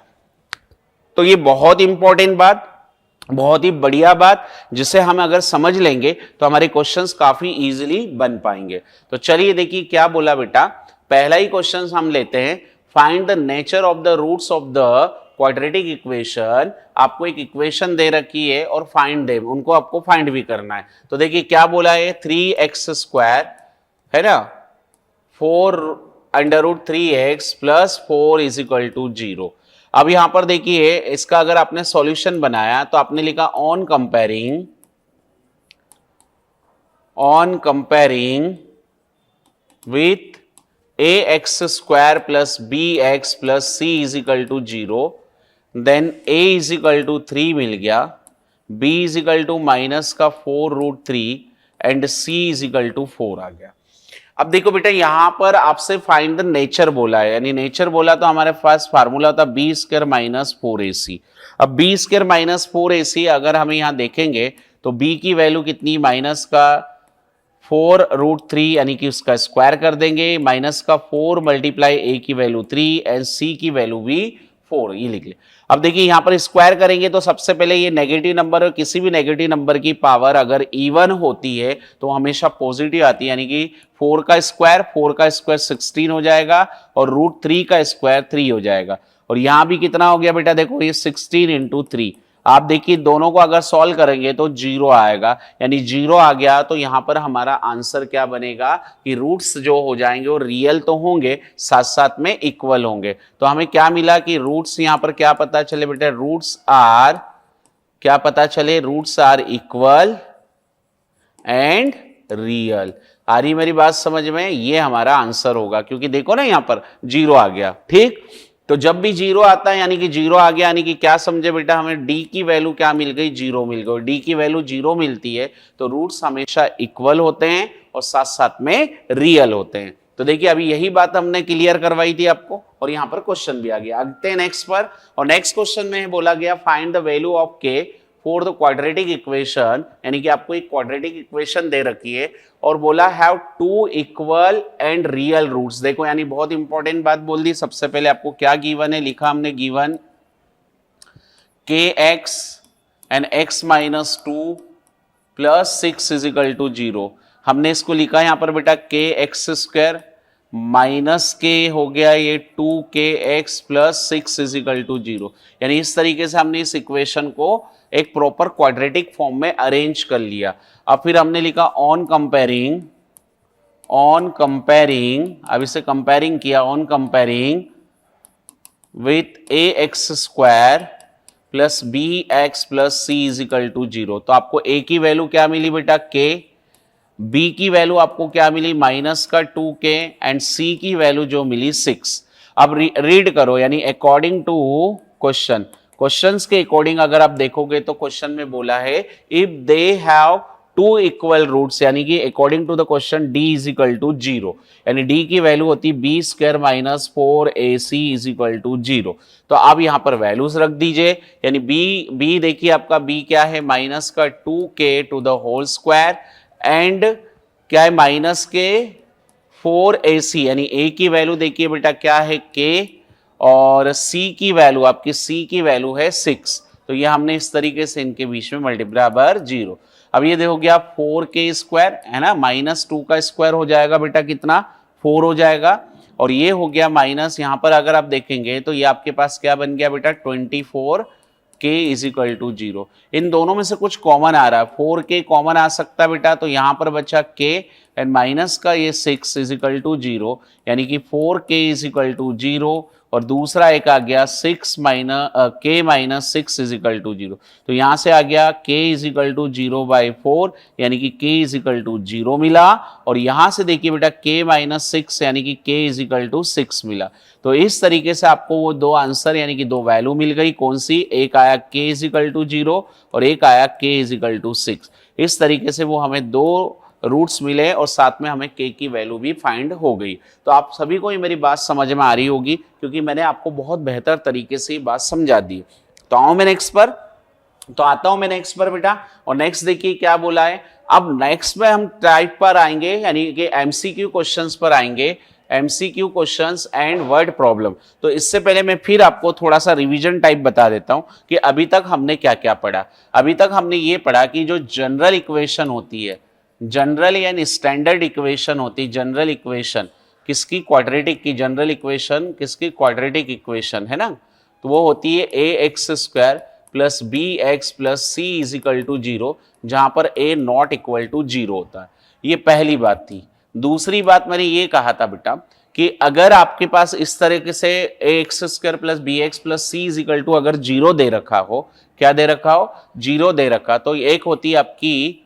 तो ये बहुत इंपॉर्टेंट बात, बहुत ही बढ़िया बात, जिसे हम अगर समझ लेंगे तो हमारे क्वेश्चंस काफी इजीली बन पाएंगे। तो चलिए देखिए क्या बोला बेटा, पहला ही क्वेश्चन हम लेते हैं, find the nature of the roots of the quadratic equation. आपको एक इक्वेशन दे रखी है और फाइंड देम, उनको आपको फाइंड भी करना है। तो देखिए क्या बोला है, 3x स्क्वायर है ना, 4 under root 3x plus 4 is equal to 0। अब यहां पर देखिए इसका अगर आपने सॉल्यूशन बनाया तो आपने लिखा on comparing with ax square plus bx plus c is equal to 0, then a is equal to 3 मिल गया, b is equal to minus का 4 root 3 and c is equal to 4 आ गया। अब देखो बेटा यहां पर आपसे फाइंड द नेचर बोला है, यानी नेचर बोला तो हमारे पास फार्मूला होता b स्क्वायर माइनस 4ac। अब b स्क्वायर माइनस 4ac अगर हम यहां देखेंगे तो b की वैल्यू कितनी, माइनस का 4 रूट 3 यानी कि उसका स्क्वायर कर देंगे, माइनस का 4 मल्टीप्लाई a की वैल्यू 3 एंड c की वैल्यू भी 4, ये लिख ले। अब देखिए यहां पर स्क्वायर करेंगे तो सबसे पहले ये नेगेटिव नंबर और किसी भी नेगेटिव नंबर की पावर अगर इवन होती है तो हमेशा पॉजिटिव आती है, यानी कि 4 का स्क्वायर 16 हो जाएगा और रूट 3 का स्क्वायर 3 हो जाएगा। और यहां भी कितना हो गया बेटा, देखो ये 16 इंटू 3। आप देखिए दोनों को अगर सॉल्व करेंगे तो 0 आएगा, यानी 0 आ गया तो यहां पर हमारा आंसर क्या बनेगा कि रूट्स जो हो जाएंगे वो रियल तो होंगे, साथ साथ में इक्वल होंगे। तो हमें क्या मिला कि रूट्स यहां पर क्या पता चले बेटा, रूट्स आर क्या पता चले, roots are equal and real. आ रही मेरी बात समझ में? ये हमारा आंसर होगा, क्योंकि देखो ना यहां पर 0 आ गया। ठीक, तो जब भी 0 आता है यानी कि 0 आ गया, यानी कि क्या समझे बेटा, हमें d की वैल्यू क्या मिल गई, 0 मिल गई। d की वैल्यू 0 मिलती है तो रूट्स हमेशा इक्वल होते हैं और साथ साथ में रियल होते हैं। तो देखिए अभी यही बात हमने क्लियर करवाई थी आपको और यहां पर क्वेश्चन भी आ गया। आगे नेक्स्ट पर, और नेक्स्ट क्वेश्चन में बोला गया find the value of k for the quadratic equation, यानी कि आपको एक क्वाड्रेटिक इक्वेशन दे रखी है और बोला have 2 equal and real roots. देखो यानी बहुत इंपॉर्टेंट बात बोल दी। सबसे पहले आपको क्या गिवन है, लिखा हमने given kx and x minus 2 plus 6 is equal to 0। हमने इसको लिखा यहां पर बेटा kx स्क्वायर माइनस के हो गया ये 2kx plus 6 is equal to 0। यानी इस तरीके से हमने इस इक्वेशन को एक प्रॉपर क्वाड्रेटिक फॉर्म में अरेंज कर लिया। अब फिर हमने लिखा ऑन कंपेयरिंग, अब इसे कंपेयरिंग किया, on comparing with ax square plus bx plus c is equal to 0। तो आपको a की वैल्यू क्या मिली बेटा, k, b की वैल्यू आपको क्या मिली, माइनस का 2k एंड c की वैल्यू जो मिली 6। अब रीड करो, यानी अकॉर्डिंग टू क्वेश्चंस के अकॉर्डिंग अगर आप देखोगे तो क्वेश्चन में बोला है if they have two equal roots, यानी कि according to the question d is equal to 0, यानी d की वैल्यू होती है B square minus 4ac is equal to 0। तो आप यहां पर वैल्यूज रख दीजिए, यानी b देखिए आपका b क्या है, माइनस का 2k to the whole square and क्या है माइनस के 4ac, यानी a की वैल्यू देखिए बेटा क्या है k और c की वैल्यू आपकी c की वैल्यू है 6। तो ये हमने इस तरीके से इनके बीच में मल्टीप्लाई बराबर 0। अब ये देखो गया 4k स्क्वायर है ना, माइनस 2 का स्क्वायर हो जाएगा बेटा कितना 4 हो जाएगा, और ये हो गया माइनस, यहां पर अगर आप देखेंगे तो ये आपके पास क्या बन गया बेटा 24k इज इक्वल टू 0। इन दोनों में से कुछ कॉमन आ रहा है, 4k कॉमन आ सकता है बेटा, तो यहां पर बचा k एंड माइनस का ये 6 इज इक्वल टू 0, यानी कि 4k इज इक्वल टू 0 और दूसरा एक आ गया 6 minus k minus 6 is equal to 0। तो यहां से आ गया k इज इक्वल टू 0/4, यानी कि k इज इक्वल टू 0 मिला, और यहां से देखिए बेटा k माइनस 6 यानी कि k इज इक्वल टू 6 मिला। तो इस तरीके से आपको वो दो आंसर यानी कि दो वैल्यू मिल गई, कौन सी, एक आया k इज इक्वल टू 0 और एक आया k इज इक्वल टू 6। इस तरीके से वो हमें दो रूट्स मिले और साथ में हमें k की वैल्यू भी फाइंड हो गई। तो आप सभी को ये मेरी बात समझ में आ रही होगी, क्योंकि मैंने आपको बहुत बेहतर तरीके से ये बात समझा दी। तो आऊं मैं नेक्स्ट पर, तो आता हूं मैं नेक्स्ट पर बेटा, और नेक्स्ट देखिए क्या बोला है। अब नेक्स्ट में हम टाइप पर आएंगे, यानी कि एमसीक्यू क्वेश्चंस पर आएंगे, MCQ questions and word problem. तो इससे पहले मैं फिर आपको थोड़ा सा रिवीजन टाइप बता देता हूं कि अभी तक हमने क्या क्या पढ़ा। अभी तक हमने ये पढ़ा कि जो जनरल इक्वेशन होती है, जनरल यानी स्टैंडर्ड इक्वेशन होती है, जनरल इक्वेशन किसकी, क्वाड्रेटिक की, जनरल इक्वेशन किसकी, क्वाड्रेटिक इक्वेशन है ना, तो वो होती है ax square plus bx plus c is equal to 0, जहां पर a नॉट इक्वल टू 0 होता है। ये पहली बात थी। दूसरी बात मैंने ये कहा था बेटा कि अगर आपके पास इस तरीके से ax square plus bx plus c is equal to अगर 0 दे रखा हो, क्या दे रखा हो, 0 दे रखा, तो एक होती है आपकी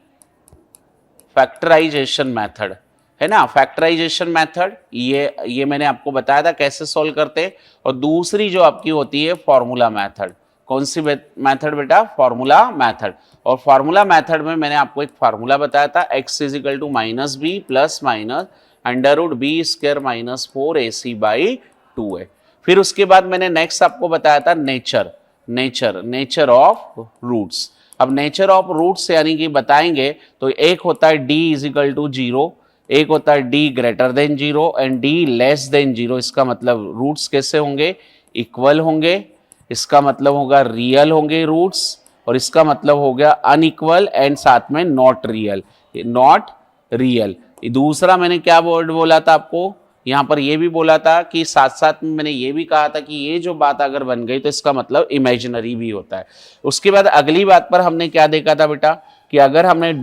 फैक्टराइजेशन मेथड है ना, फैक्टराइजेशन मेथड, ये मैंने आपको बताया था कैसे सॉल्व करते हैं। और दूसरी जो आपकी होती है फॉर्मूला मेथड, कौन सी मेथड बेटा, फॉर्मूला मेथड। और फॉर्मूला मेथड में मैंने आपको एक फार्मूला बताया था, x is equal to minus B plus minus under root B square minus 4ac/2 है। फिर उसके बाद मैंने नेक्स्ट आपको बताया था नेचर ऑफ रूट्स। अब नेचर ऑफ रूट्स यानी कि बताएंगे तो एक होता है d इज इक्वल टू 0, एक होता है d greater than 0 and d less than 0। इसका मतलब रूट्स कैसे होंगे, इक्वल होंगे, इसका मतलब होगा रियल होंगे रूट्स, और इसका मतलब हो गया अनइक्वल एंड साथ में नॉट रियल। दूसरा मैंने क्या वर्ड बोला था आपको, यहाँ पर ये भी बोला था कि साथ साथ में मैंने ये भी कहा था कि ये जो बात अगर बन गई तो इसका मतलब इमेजिनरी भी होता है। उसके बाद अगली बात पर हमने क्या देखा था बेटा कि अगर हमने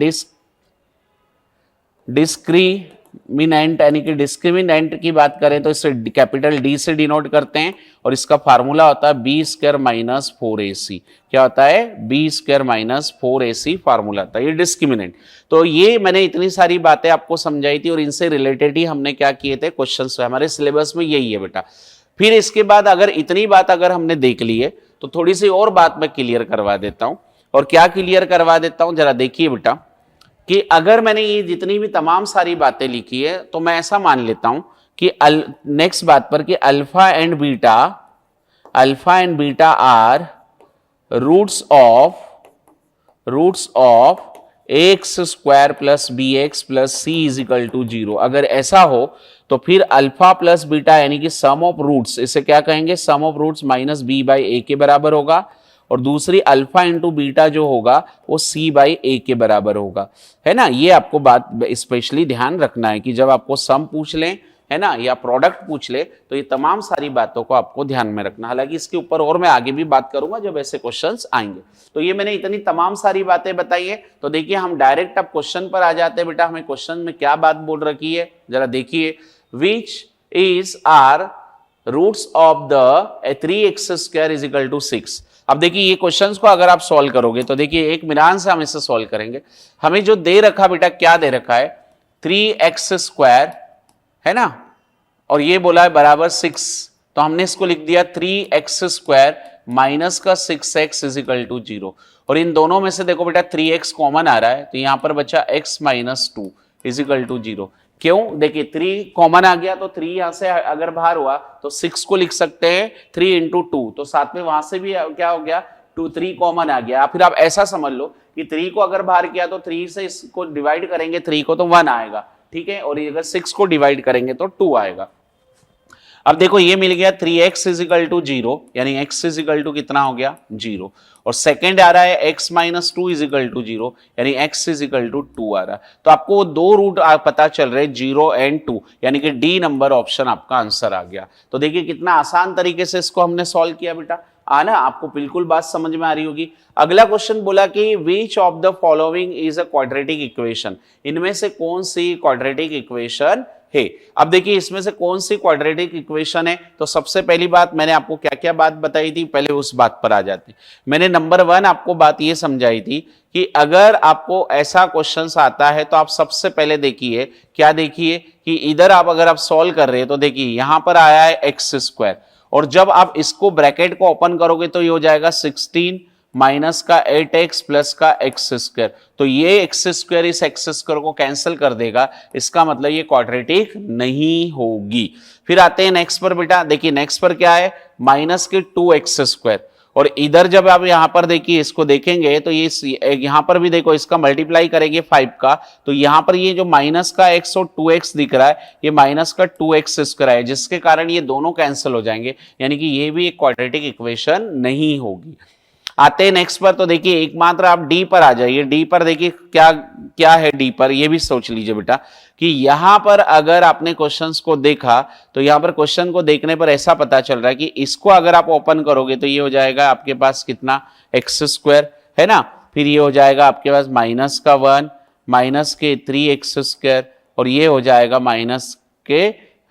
डिस्क्रिमिनेंट यानी कि डिस्क्रिमिनेंट की बात करें तो इसे कैपिटल डी से डिनोट करते हैं, और इसका फार्मूला होता है बी स्क्वायर माइनस 4ac। क्या होता है, B square minus 4ac formula होता है, ये डिस्क्रिमिनेंट। तो ये मैंने इतनी सारी बातें आपको समझाई थी और इनसे रिलेटेड ही हमने क्या किए थे क्वेश्चंस, हमारे सिलेबस में यही है बेटा। फिर इसके बाद अगर इतनी बात अगर हमने देख ली है तो थोड़ी सी और बात मैं क्लियर करवा देता हूं। और क्या क्लियर करवा देता हूं, जरा देखिए बेटा कि अगर मैंने ये जितनी भी तमाम सारी बातें लिखी है तो मैं ऐसा मान लेता हूं कि नेक्स्ट बात पर कि alpha and beta are roots of x square plus B X plus C is equal to 0। अगर ऐसा हो तो फिर अल्फा प्लस बीटा यानी कि सम ऑफ रूट्स, इसे क्या कहेंगे, sum of roots minus B by A के बराबर होगा, और दूसरी अल्फा इंटू बीटा जो होगा वो सी बाई ए के बराबर होगा, है ना। ये आपको बात स्पेशली ध्यान रखना है कि जब आपको सम पूछ लें है ना या प्रोडक्ट पूछ ले तो ये तमाम सारी बातों को आपको ध्यान में रखना। हालांकि इसके ऊपर और मैं आगे भी बात करूंगा जब ऐसे क्वेश्चंस आएंगे। तो ये मैंने इतनी तमाम सारी बातें बताई है। तो देखिए हम डायरेक्ट अब क्वेश्चन पर आ जाते हैं। बेटा हमें क्वेश्चन में क्या बात बोल रखी है जरा देखिए, which is are roots of the 3x square is equal to 6। अब देखिए ये क्वेश्चंस को अगर आप सॉल्व करोगे तो देखिए एक मिलान से हम इसे सॉल्व करेंगे। हमें जो दे रखा बेटा क्या दे रखा है 3x स्क्वायर है ना, और ये बोला है बराबर 6, तो हमने इसको लिख दिया 3x स्क्वायर माइनस का 6x इज इक्वल टू 0। और इन दोनों में से देखो बेटा 3x कॉमन आ रहा है, तो यहां पर बचा x minus 2 is equal to 0। क्यों? देखिए 3 कॉमन आ गया तो 3 यहां से अगर बाहर हुआ तो 6 को लिख सकते हैं 3 इंटू 2, तो साथ में वहां से भी क्या हो गया 2, 3 कॉमन आ गया। फिर आप ऐसा समझ लो कि 3 को अगर बाहर किया तो 3 से इसको डिवाइड करेंगे 3 को तो 1 आएगा, ठीक है, और अगर 6 को डिवाइड करेंगे तो 2 आएगा। अब देखो ये मिल गया 3x इज इक्वल टू 0, यानी x इज इक्वल टू कितना हो गया 0, और सेकंड आ रहा है x minus 2 is equal to 0, यानी x इज इक्वल टू 2 आ रहा है। तो आपको वो दो रूट पता चल रहे 0 एंड 2, यानी कि डी नंबर ऑप्शन आपका आंसर आ गया। तो देखिए कितना आसान तरीके से इसको हमने सॉल्व किया बेटा, आना आपको बिल्कुल बात समझ में आ रही होगी। अगला क्वेश्चन बोला कि विच of the following is a quadratic equation, इनमें से कौन सी क्वाड्रेटिक इक्वेशन है। अब देखिए इसमें से कौन सी क्वाड्रेटिक इक्वेशन है, तो सबसे पहली बात मैंने आपको क्या क्या बात बताई थी, पहले उस बात पर आ जाते। मैंने नंबर 1 आपको बात ये समझाई थी कि अगर आपको ऐसा क्वेश्चन आता है तो आप सबसे पहले देखिए क्या, देखिए कि इधर आप अगर आप सॉल्व कर रहे हैं तो देखिए यहां पर आया है एक्स स्क्वायर, और जब आप इसको ब्रैकेट को ओपन करोगे तो ये हो जाएगा 16 माइनस का 8x प्लस का एक्स स्क्वायर, तो ये एक्स स्क्वायर इस एक्स स्क्वायर को कैंसिल कर देगा, इसका मतलब ये क्वाड्रेटिक नहीं होगी। फिर आते हैं नेक्स्ट पर बेटा, देखिए नेक्स्ट पर क्या है माइनस के 2x स्क्वायर, और इधर जब आप यहां पर देखिए इसको देखेंगे तो ये यहां पर भी देखो इसका मल्टीप्लाई करेंगे 5 का, तो यहां पर ये जो माइनस का x और 2x दिख रहा है ये माइनस का 2x स्क्वायर है, जिसके कारण ये दोनों कैंसिल हो जाएंगे, यानी कि ये भी एक क्वाड्रेटिक इक्वेशन नहीं होगी। आते हैं नेक्स्ट पर, तो देखिए एकमात्र आप डी पर आ जाइए। डी पर देखिए क्या क्या है, डी पर ये भी सोच लीजिए बेटा कि यहां पर अगर आपने क्वेश्चंस को देखा तो यहां पर क्वेश्चन को देखने पर ऐसा पता चल रहा है कि इसको अगर आप ओपन करोगे तो ये हो जाएगा आपके पास कितना एक्स स्क्वायर है ना, फिर ये हो जाएगा आपके पास माइनस का 1 माइनस के 3x स्क्वायर, और ये हो जाएगा माइनस के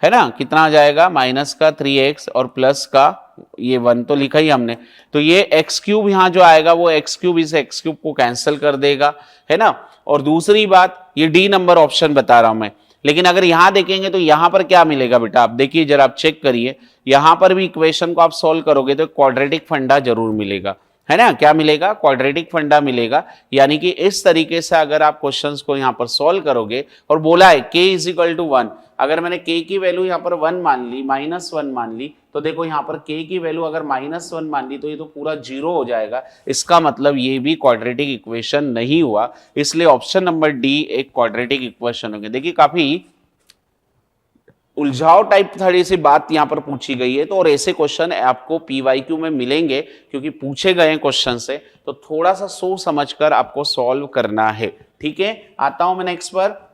है ना कितना आ जाएगा माइनस का 3x और प्लस का ये 1 तो लिखा ही हमने, तो ये एक्स क्यूब यहां जो आएगा वो एक्स क्यूब इस एक्स क्यूब को कैंसिल कर देगा, है ना। और दूसरी बात ये डी नंबर ऑप्शन बता रहा हूं मैं, लेकिन अगर यहां देखेंगे तो यहां पर क्या मिलेगा बेटा, आप देखिए जरा आप चेक करिए, यहां पर भी इक्वेशन को आप सोल्व करोगे तो क्वाड्रेटिक फंडा जरूर मिलेगा, है ना। क्या मिलेगा, क्वाड्रेटिक फंडा मिलेगा, यानी कि इस तरीके से अगर आप क्वेश्चंस को यहां पर सॉल्व करोगे, और बोला है k इज इक्वल टू 1, अगर मैंने k की वैल्यू यहां पर 1 मान ली -1 मान ली, तो देखो यहां पर k की वैल्यू अगर -1 मान ली तो ये तो पूरा 0 हो जाएगा, इसका मतलब ये भी क्वाड्रेटिक इक्वेशन नहीं हुआ, इसलिए ऑप्शन नंबर डी एक क्वाड्रेटिक इक्वेशन होगी। देखिए काफी उलझाव टाइप थोड़ी सी बात यहां पर पूछी गई है, तो और ऐसे क्वेश्चन आपको पीवाईक्यू में मिलेंगे क्योंकि पूछे गए क्वेश्चन से, तो थोड़ा सा सोच समझकर आपको सॉल्व करना है, ठीक है। आता हूं मैं नेक्स्ट पर,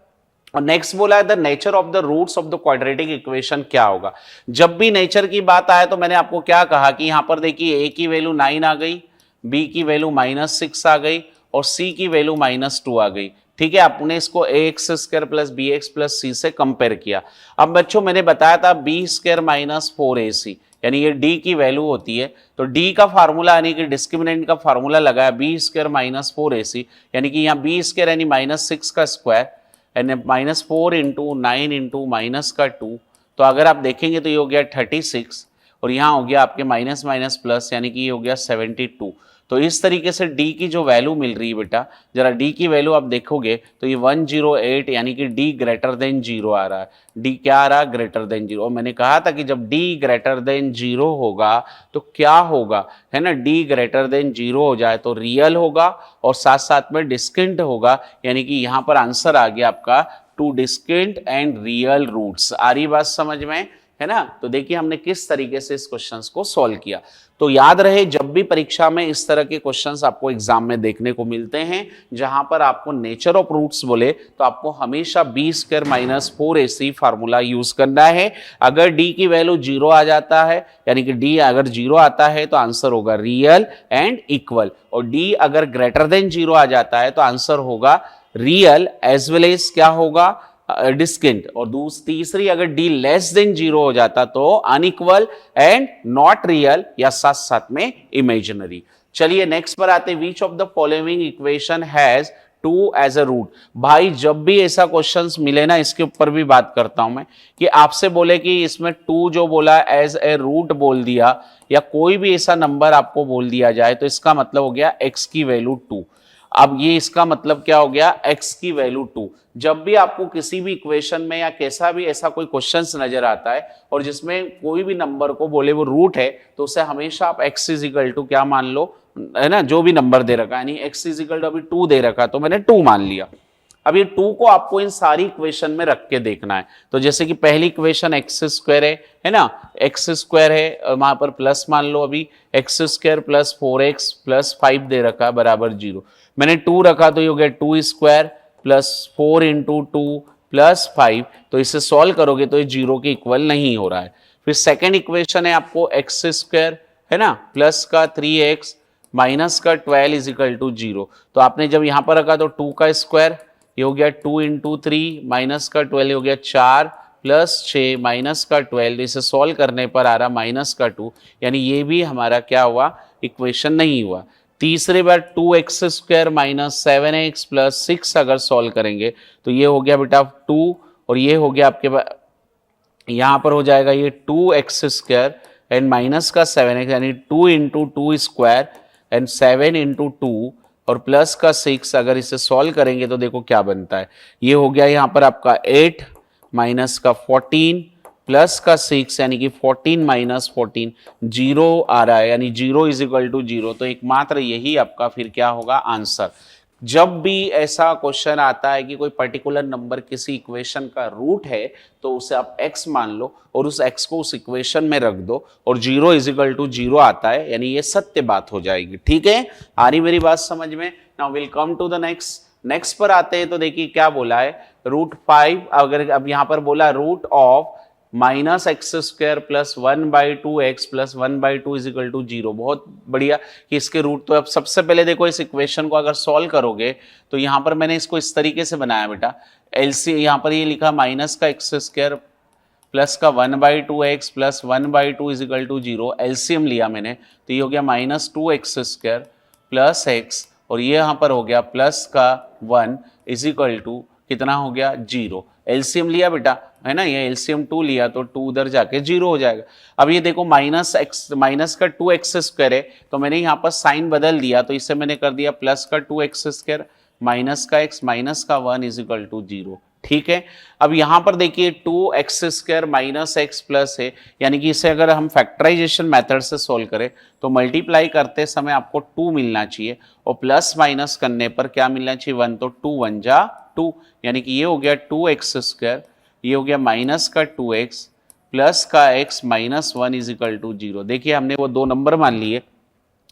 और नेक्स्ट बोला है the nature of the roots of the quadratic equation क्या होगा। जब भी नेचर की बात आए तो मैंने आपको क्या कहा कि यहां पर देखिए a की वैल्यू 9 आ गई, b की वैल्यू -6 आ गई, और c की वैल्यू -2 आ गई, ठीक है। आपने इसको ax square plus bx plus c से कंपेयर किया। अब बच्चों मैंने बताया था b स्क्वायर माइनस 4ac, यानी ये d की वैल्यू होती है, तो d का फार्मूला यानी कि डिस्क्रिमिनेंट का फार्मूला लगाया b स्क्वायर माइनस 4ac, यानी कि यहाँ b स्क्वायर यानी -6 का स्क्वायर यानी -4 इंटू 9 इंटू माइनस का 2, तो अगर आप देखेंगे तो ये हो गया 36, और यहाँ हो गया आपके माइनस माइनस प्लस यानी कि ये हो गया 72। तो इस तरीके से d की जो वैल्यू मिल रही है बेटा, जरा d की वैल्यू आप देखोगे तो ये 108 यानी कि d ग्रेटर देन 0 आ रहा है। d क्या आ रहा है, ग्रेटर देन 0। और मैंने कहा था कि जब d ग्रेटर देन 0 होगा तो क्या होगा, है ना, d ग्रेटर देन 0 हो जाए तो रियल होगा और साथ साथ में डिस्टिंक्ट होगा, यानी कि यहाँ पर आंसर आ गया आपका 2 डिस्टिंक्ट एंड रियल रूट्स। आ रही बात समझ में, है ना। तो देखिए हमने किस तरीके से इस क्वेश्चंस को सॉल्व किया। तो याद रहे जब भी परीक्षा में इस तरह के क्वेश्चंस आपको एग्जाम में देखने को मिलते हैं जहां पर आपको नेचर ऑफ रूट्स बोले तो आपको हमेशा b square minus 4ac formula use करना है। अगर d की वैल्यू 0 आ जाता है यानी कि d अगर 0 आता है तो आंसर होगा रियल एंड इक्वल, और d अगर ग्रेटर देन 0 आ जाता है तो आंसर होगा रियल एज वेल एज क्या होगा, डिस्टिंक्ट। और तीसरी अगर d लेस देन 0 हो जाता तो अनइक्वल एंड नॉट रियल या साथ साथ में इमेजिनरी। चलिए नेक्स्ट पर आते हैं, which of the following equation has 2 as a root. भाई जब भी ऐसा क्वेश्चंस मिले ना, इसके ऊपर भी बात करता हूं मैं, कि आपसे बोले कि इसमें 2 जो बोला एज ए रूट बोल दिया, या कोई भी ऐसा नंबर आपको बोल दिया जाए, तो इसका मतलब हो गया x की वैल्यू 2। अब ये इसका मतलब क्या हो गया, x की वैल्यू 2। जब भी आपको किसी भी इक्वेशन में या कैसा भी ऐसा कोई क्वेश्चंस नजर आता है और जिसमें कोई भी नंबर को बोले वो रूट है, तो उसे हमेशा आप x इजिकल टू क्या मान लो, है ना, जो भी नंबर दे रखा है, यानी x इजिकल टू अभी 2 दे रखा, तो मैंने 2 मान लिया। अब ये 2 को आपको इन सारी इक्वेशन में रख के देखना है। तो जैसे कि पहली इक्वेशन एक्स स्क्वायर है ना, एक्स स्क्वायर है, वहां पर प्लस मान लो, अभी x square plus 4x plus 5 दे रखा बराबर 0। मैंने 2 रखा तो ये हो गया 2 स्क्वायर प्लस 4 इंटू 2 प्लस 5। तो इसे सॉल्व करोगे तो ये 0 के इक्वल नहीं हो रहा है। फिर सेकेंड इक्वेशन है आपको एक्स स्क्वायर है ना प्लस का 3x माइनस का 12 इजिकल टू 0। तो आपने जब यहां पर रखा तो 2 का स्क्वायर, ये हो गया 2 इंटू 3 माइनस का 12 हो गया 4 प्लस 6 माइनस का 12। इसे सॉल्व करने पर आ रहा माइनस का 2, यानी ये भी हमारा क्या हुआ, इक्वेशन नहीं हुआ। तीसरे बार 2x square minus 7x plus 6 अगर सॉल्व करेंगे तो ये हो गया बेटा 2, और ये हो गया आपके पास, यहां पर हो जाएगा ये 2x स्क्वायर एंड माइनस का 7x, यानी 2 इंटू 2 स्क्वायर एंड 7 इंटू 2 और प्लस का 6। अगर इसे सॉल्व करेंगे तो देखो क्या बनता है, ये हो गया यहाँ पर आपका 8 माइनस का 14 प्लस का 6, यानी कि 14 माइनस 14 0 आ रहा है, यानी 0 इज इक्वल टू 0। तो एकमात्र यही आपका फिर क्या होगा आंसर। जब भी ऐसा क्वेश्चन आता है कि कोई पर्टिकुलर नंबर किसी इक्वेशन का रूट है, तो उसे आप x मान लो और उस x को उस इक्वेशन में रख दो, और 0 इज इक्वल टू 0 आता है, यानी ये सत्य बात हो जाएगी। ठीक है, आ रही मेरी बात समझ में। Now will come to the next पर आते हैं। तो देखिए क्या बोला है, √5, अगर अब यहां पर बोला root of minus X square plus 1/2x plus 1/2 is equal to 0। बहुत बढ़िया कि इसके रूट, तो अब सबसे पहले देखो इस इक्वेशन को अगर सॉल्व करोगे तो यहां पर मैंने इसको इस तरीके से बनाया बेटा, एलसी यहां पर ये लिखा माइनस का एक्स स्क्वायर प्लस का 1/2x plus 1/2 is equal to 0। LCM लिया मैंने, तो ये हो गया minus 2x square plus x, और ये यहां पर हो गया प्लस का 1 इज इक्वल टू कितना हो गया 0। एलसीएम लिया बेटा, है ना, ये एलसीएम 2 लिया तो 2 उधर जाके 0 हो जाएगा। अब ये देखो माइनस का 2x स्क्वायर है, तो मैंने यहाँ पर साइन बदल दिया, तो इससे मैंने कर दिया प्लस का 2x स्क्वायर माइनस का x माइनस का 1 इज इक्वल टू 0। ठीक है, अब यहां पर देखिए 2x square minus x plus है, यानी कि इसे अगर हम फैक्टराइजेशन मेथड से सोल्व करें तो मल्टीप्लाई करते समय आपको 2 मिलना चाहिए, और प्लस माइनस करने पर क्या मिलना चाहिए 1, तो 2 1 जा 2, यानी कि ये हो गया 2x स्क्वायर, ये हो गया माइनस का 2x प्लस का x minus 1 is equal to 0। देखिए हमने वो दो नंबर मान लिए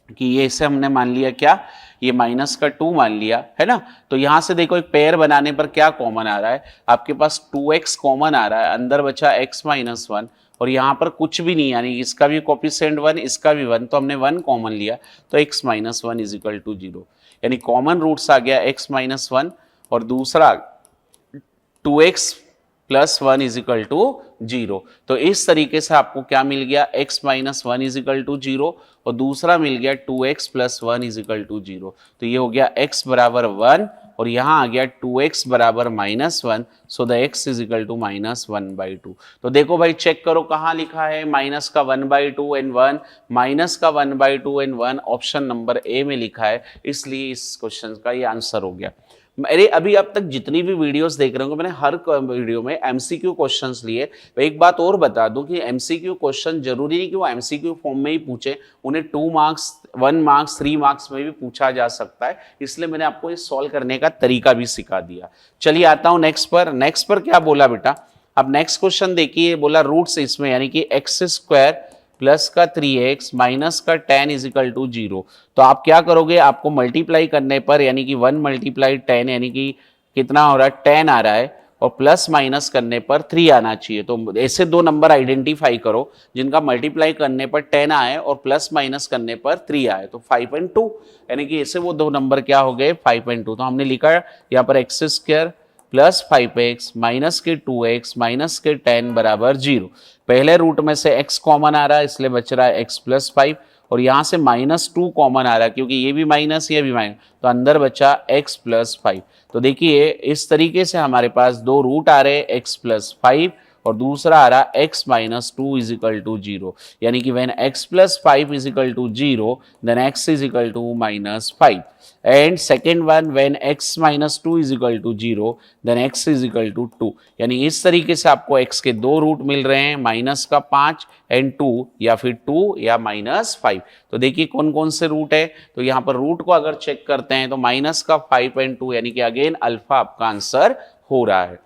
कि ये इसे हमने मान लिया क्या, ये माइनस का 2 मान लिया, है ना। तो यहां से देखो एक पेयर बनाने पर क्या कॉमन आ रहा है, आपके पास 2x कॉमन आ रहा है, अंदर बचा x माइनस 1, और यहाँ पर कुछ भी नहीं, यानी इसका भी कोफिशिएंट 1 इसका भी 1, तो हमने 1 कॉमन लिया, तो x minus 1 is equal to 0, यानी कॉमन रूट्स आ गया x माइनस 1 और दूसरा 2x plus 1 is equal to 0। तो इस तरीके से आपको क्या मिल गया, x minus 1 is equal to 0, और दूसरा मिल गया 2x plus 1 is equal to 0। तो ये हो गया x बराबर 1, और यहाँ आ गया 2x बराबर minus 1, so the x is equal to minus 1/2। तो देखो भाई चेक करो कहाँ लिखा है माइनस का 1/2 एंड 1, माइनस का 1/2 एंड 1 ऑप्शन नंबर ए में लिखा है, इसलिए इस क्वेश्चन का ये आंसर हो गया। मेरे अभी अब तक जितनी भी वीडियोस देख रहे होंगे, मैंने हर वीडियो में एमसीक्यू क्वेश्चंस लिए। एक बात और बता दूं कि एमसीक्यू क्वेश्चन जरूरी नहीं कि वो एमसीक्यू फॉर्म में ही पूछे, उन्हें 2 मार्क्स 1 मार्क्स 3 मार्क्स में भी पूछा जा सकता है, इसलिए मैंने आपको ये सॉल्व करने का तरीका भी सिखा दिया। चलिए आता हूं नेक्स्ट पर क्या बोला बेटा, अब नेक्स्ट क्वेश्चन देखिए, बोला रूट्स इसमें, यानी कि एक्स स्क्वायर प्लस का 3x माइनस का 10 इज इक्वल टू 0। तो आप क्या करोगे, आपको मल्टीप्लाई करने पर, यानी कि 1 मल्टीप्लाई 10, यानी कि कितना हो रहा है 10 आ रहा है, और प्लस माइनस करने पर 3 आना चाहिए। तो ऐसे दो नंबर आइडेंटिफाई करो जिनका मल्टीप्लाई करने पर 10 आए और प्लस माइनस करने पर 3 आए, तो 5.2, यानी कि ऐसे वो दो नंबर क्या हो गए 5.2। तो हमने लिखा यहाँ पर x square plus 5x minus के 2x माइनस के 10 बराबर 0। पहले रूट में से x कॉमन आ रहा है, इसलिए बच रहा है x प्लस 5, और यहाँ से -2 कॉमन आ रहा है क्योंकि ये भी माइनस ये भी माइनस, तो अंदर बचा x + 5। तो देखिए इस तरीके से हमारे पास दो रूट आ रहे हैं x + 5 और दूसरा आ रहा x - 2 = 0, यानी कि when x + 5 = 0 then x = -5 and second one when x - 2 = 0 then x = 2। यानी इस तरीके से आपको x के दो रूट मिल रहे हैं, -5 एंड 2 या फिर 2 या -5। तो देखिए कौन कौन से रूट है, तो यहाँ पर रूट को अगर चेक करते हैं तो -5 एंड 2 यानी कि अगेन अल्फा आपका आंसर हो रहा है।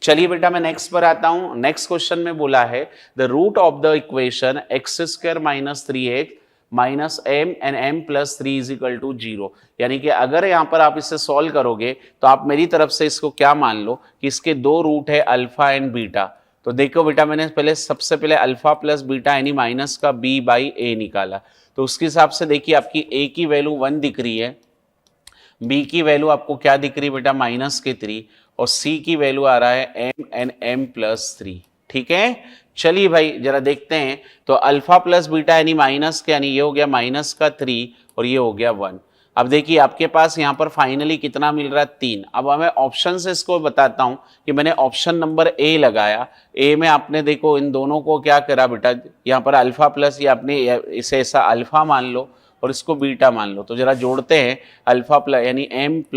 चलिए बेटा मैं नेक्स्ट पर आता हूं। नेक्स्ट क्वेश्चन में बोला है the root of the equation x² - 3x -m and m + 3 = 0। यानी कि अगर यहां पर आप इसे सॉल्व करोगे तो आप मेरी तरफ से इसको क्या मान लो कि इसके दो रूट है अल्फा एंड बीटा। तो देखो बेटा मैंने सबसे पहले अल्फा प्लस बीटा यानी माइनस का b/a निकाला, तो उसके हिसाब से देखिए आपकी a की वैल्यू 1 दिख रही है, b की वैल्यू आपको क्या दिख रही है बेटा -3 और c की वैल्यू आ रहा है m and m + 3। ठीक है, चलिए भाई जरा देखते हैं। तो अल्फा प्लस बीटा यानी माइनस के, यानी ये हो गया -3 और ये हो गया 1। अब देखिए आपके पास यहाँ पर फाइनली कितना मिल रहा है 3। अब हमें ऑप्शन से इसको बताता हूँ कि मैंने ऑप्शन नंबर ए लगाया। ए में आपने देखो इन दोनों को क्या करा बेटा, यहाँ पर अल्फा प्लस या आपने इसे ऐसा अल्फा मान लो और इसको बीटा मान लो। तो जरा जोड़ते हैं अल्फा प्लस यानी m +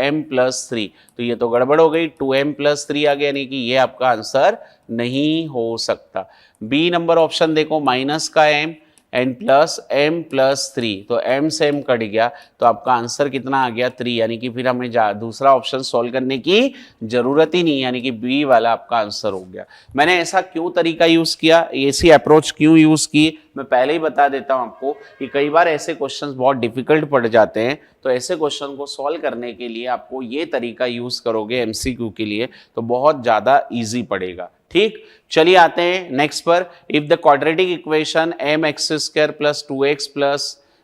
m + 3, तो ये तो गड़बड़ हो गई, 2m + 3 आ गया, यानी कि ये आपका आंसर नहीं हो सकता। बी नंबर ऑप्शन देखो माइनस का m एन प्लस m + 3, तो m से m कट गया तो आपका आंसर कितना आ गया 3, यानी कि फिर हमें दूसरा ऑप्शन सॉल्व करने की जरूरत ही नहीं, यानी कि बी वाला आपका आंसर हो गया। मैंने ऐसा क्यों तरीका यूज किया, ऐसी अप्रोच क्यों यूज की, मैं पहले ही बता देता हूं आपको कि कई बार ऐसे क्वेश्चंस बहुत डिफिकल्ट पड़ जाते हैं, तो ऐसे क्वेश्चन को सॉल्व करने के लिए आपको ये तरीका यूज करोगे एमसीक्यू के लिए तो बहुत ज्यादा इजी पड़ेगा। ठीक, चलिए आते हैं नेक्स्ट पर। If the quadratic equation mx² + 2x +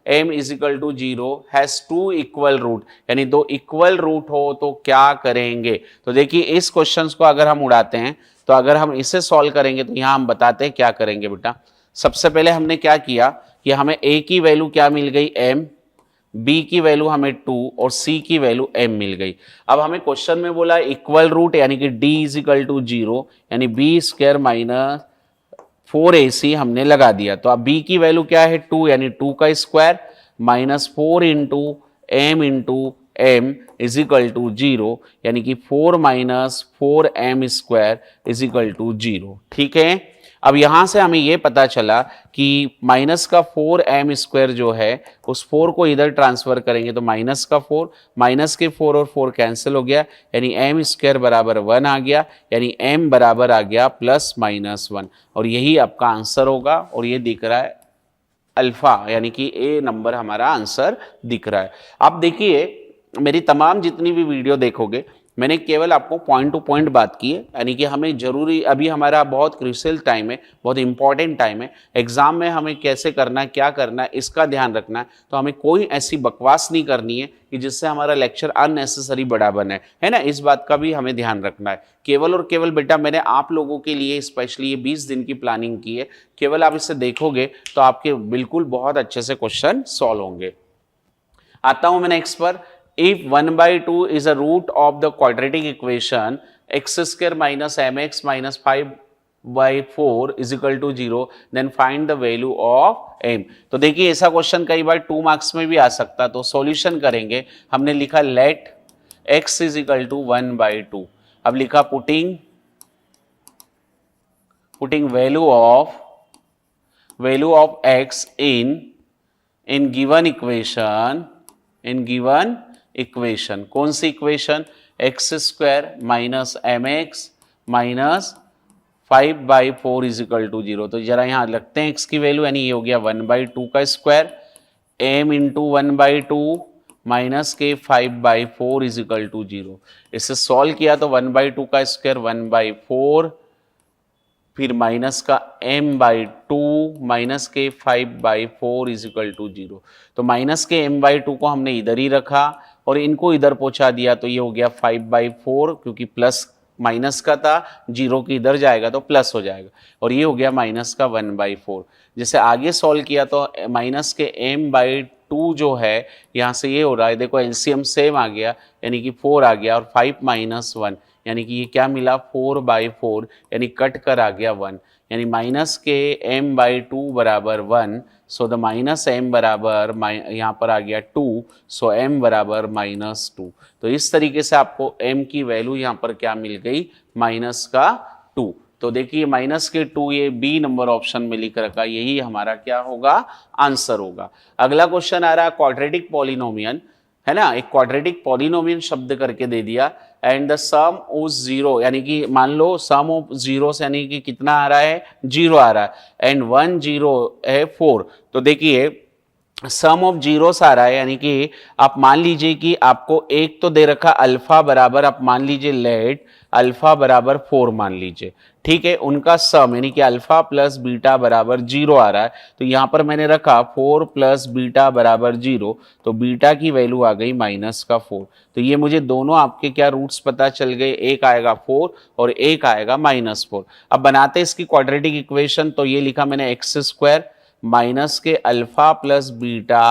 m = 0 has two equal root, यानी दो इक्वल रूट हो तो क्या करेंगे। तो देखिए इस क्वेश्चन को अगर हम उड़ाते हैं तो अगर हम इसे सॉल्व करेंगे तो यहां हम बताते हैं क्या करेंगे बेटा। सबसे पहले हमने क्या किया कि हमें a की वैल्यू क्या मिल गई m, b की वैल्यू हमें 2 और c की वैल्यू m मिल गई। अब हमें क्वेश्चन में बोला इक्वल रूट यानी कि d = 0 यानी b² - 4ac हमने लगा दिया। तो अब b की वैल्यू क्या है 2 यानी 2 का स्क्वायर -4 × m × m = 0 यानी कि 4 - 4m² = 0। ठीक है, अब यहां से हमें यह पता चला कि -4m² जो है उस 4 को इधर ट्रांसफर करेंगे तो -4 -4 और 4 कैंसिल हो गया, यानी m² = 1 आ गया, यानी m बराबर आ गया +-1 और यही आपका आंसर होगा। और ये दिख रहा है अल्फा, यानी कि ए नंबर हमारा आंसर दिख रहा है। आप देखिए मेरी तमाम जितनी भी वीडियो देखोगे मैंने केवल आपको पॉइंट टू पॉइंट बात की है, यानी कि हमें जरूरी अभी हमारा बहुत क्रूशियल टाइम है, बहुत इंपॉर्टेंट टाइम है, एग्जाम में हमें कैसे करना है क्या करना है इसका ध्यान रखना है। तो हमें कोई ऐसी बकवास नहीं करनी है कि जिससे हमारा लेक्चर अननेसेसरी बड़ा बने, है ना, इस बात का भी हमें ध्यान रखना है। केवल और केवल बेटा मैंने आप लोगों के लिए स्पेशली ये 20 दिन की प्लानिंग की है, केवल आप इसे देखोगे तो आपके बिल्कुल बहुत अच्छे से क्वेश्चन सॉल्व होंगे। आता हूं मैं नेक्स्ट पर। If 1/2 is a root of the quadratic equation x² - mx - 5/4 = 0, then find the value of m। तो देखिए ऐसा क्वेश्चन कई बार 2 मार्क्स में भी आ सकता, तो सॉल्यूशन करेंगे। हमने लिखा लेट x = 1/2, अब लिखा putting value of x in given equation, कौन सी इक्वेशन, x² - mx - 5/4 = 0। तो जरा यहां लगते हैं x की वैल्यू, यानी ये हो गया 1/2 का स्क्वायर m × 1/2 माइनस के 5/4 = 0। इसे सॉल्व किया तो 1/2 का स्क्वायर 1/4 फिर माइनस का m/2 माइनस के 5/4 = 0। तो माइनस के m/2 को हमने इधर ही रखा और इनको इधर पहुंचा दिया, तो ये हो गया 5/4 क्योंकि प्लस माइनस का था, 0 की इधर जाएगा तो प्लस हो जाएगा, और ये हो गया माइनस का 1/4। जैसे आगे सॉल्व किया तो माइनस के m/2 जो है यहाँ से ये हो रहा है, देखो एलसीएम सेम आ गया यानी कि 4 आ गया, और 5 - 1 यानी कि ये क्या मिला 4/4, यानी कट कर आ गया 1, यानी माइनस के m/2 बराबर 1, सो द माइनस m बराबर यहाँ पर आ गया 2, सो m बराबर -2। तो इस तरीके से आपको m की वैल्यू यहाँ पर क्या मिल गई, माइनस का 2। तो देखिए माइनस के 2 ये बी नंबर ऑप्शन में लिख रखा, यही हमारा क्या होगा, आंसर होगा। अगला क्वेश्चन आ रहा है क्वाड्रेटिक पॉलिनोमियल, है ना, एक क्वाड्रेटिक पॉलिनोमियल शब्द करके दे दिया, एंड द सम ऑफ 0, यानी कि मान लो सम ऑफ 0 यानी कि कितना आ रहा है, 0 आ रहा है, एंड 1 0 है 4। तो देखिए सम ऑफ जीरोस आ रहा है, यानी कि आप मान लीजिए कि आपको एक तो दे रखा अल्फा बराबर, आप मान लीजिए लेट अल्फा बराबर 4 मान लीजिए, ठीक है, उनका सम यानी कि अल्फा प्लस बीटा बराबर 0 आ रहा है। तो यहां पर मैंने रखा 4 प्लस बीटा बराबर 0, तो बीटा की वैल्यू आ गई माइनस का 4। तो ये मुझे दोनों आपके क्या रूट्स पता चल गए, एक आएगा 4 और एक आएगा -4। अब बनाते इसकी क्वाड्रेटिक इक्वेशन, तो ये लिखा मैंने x² माइनस के alpha plus beta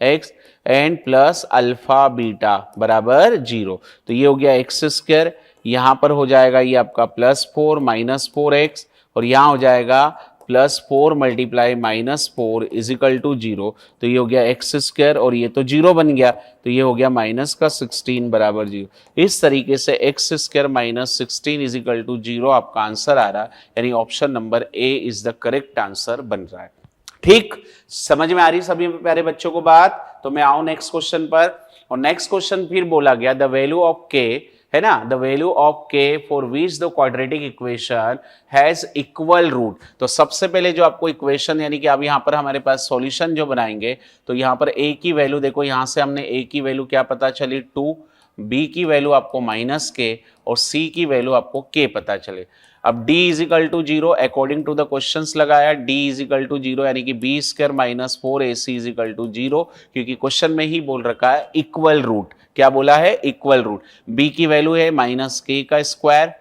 x and plus alpha beta बराबर 0। तो ये हो गया x², यहां पर हो जाएगा ये आपका +4 -4x, और यहां हो जाएगा +4 मल्टीप्लाई -4 इज इक्वल टू 0। तो ये हो गया x², और ये तो 0 बन गया, तो ये हो गया माइनस का 16 बराबर 0। इस तरीके से x² - 16 इज इक्वल टू 0 आपका आंसर आ रहा है, यानी option number A is the correct answer बन रहा है। ठीक, समझ में आ रही सभी प्यारे बच्चों को बात। तो मैं आऊं नेक्स्ट क्वेश्चन पर, और नेक्स्ट क्वेश्चन फिर बोला गया द वैल्यू ऑफ के, है ना, the value of K for which the quadratic equation has equal root. तो सबसे पहले जो आपको इक्वेशन, यानी कि अब यहां पर हमारे पास सॉल्यूशन जो बनाएंगे, तो यहां पर ए की वैल्यू देखो, यहां से हमने ए की वैल्यू क्या पता चली 2, बी की वैल्यू आपको -k, और सी की वैल्यू आपको k पता चले। अब d is equal to 0 according to the questions लगाया, d इज इक्वल टू 0 यानी कि b² - 4ac is equal to 0, क्योंकि क्वेश्चन में ही बोल रखा है इक्वल रूट। क्या बोला है, इक्वल रूट। b की वैल्यू है -k का स्क्वायर,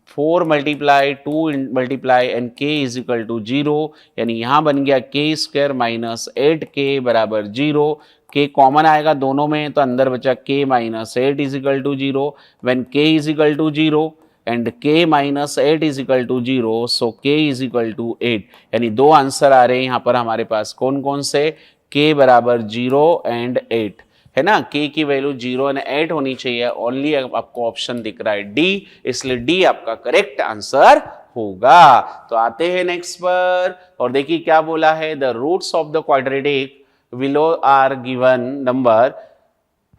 4 multiply 2 multiply and k is equal to 0, यानी यहां बन गया k² - 8k बराबर 0। k कॉमन आएगा दोनों में, तो अंदर बचा k - 8 is equal to 0, when k is equal to 0 and k - 8 is equal to 0, so k is equal to 8। यानी दो आंसर आ रहे हैं यहाँ पर हमारे पास, कौन कौन से, k बराबर 0 एंड 8, है ना, k की वैल्यू 0 एंड 8 होनी चाहिए, ओनली आपको ऑप्शन दिख रहा है D, इसलिए D आपका करेक्ट आंसर होगा। तो आते हैं नेक्स्ट पर, और देखिए क्या बोला है, the roots of the quadratic below are given number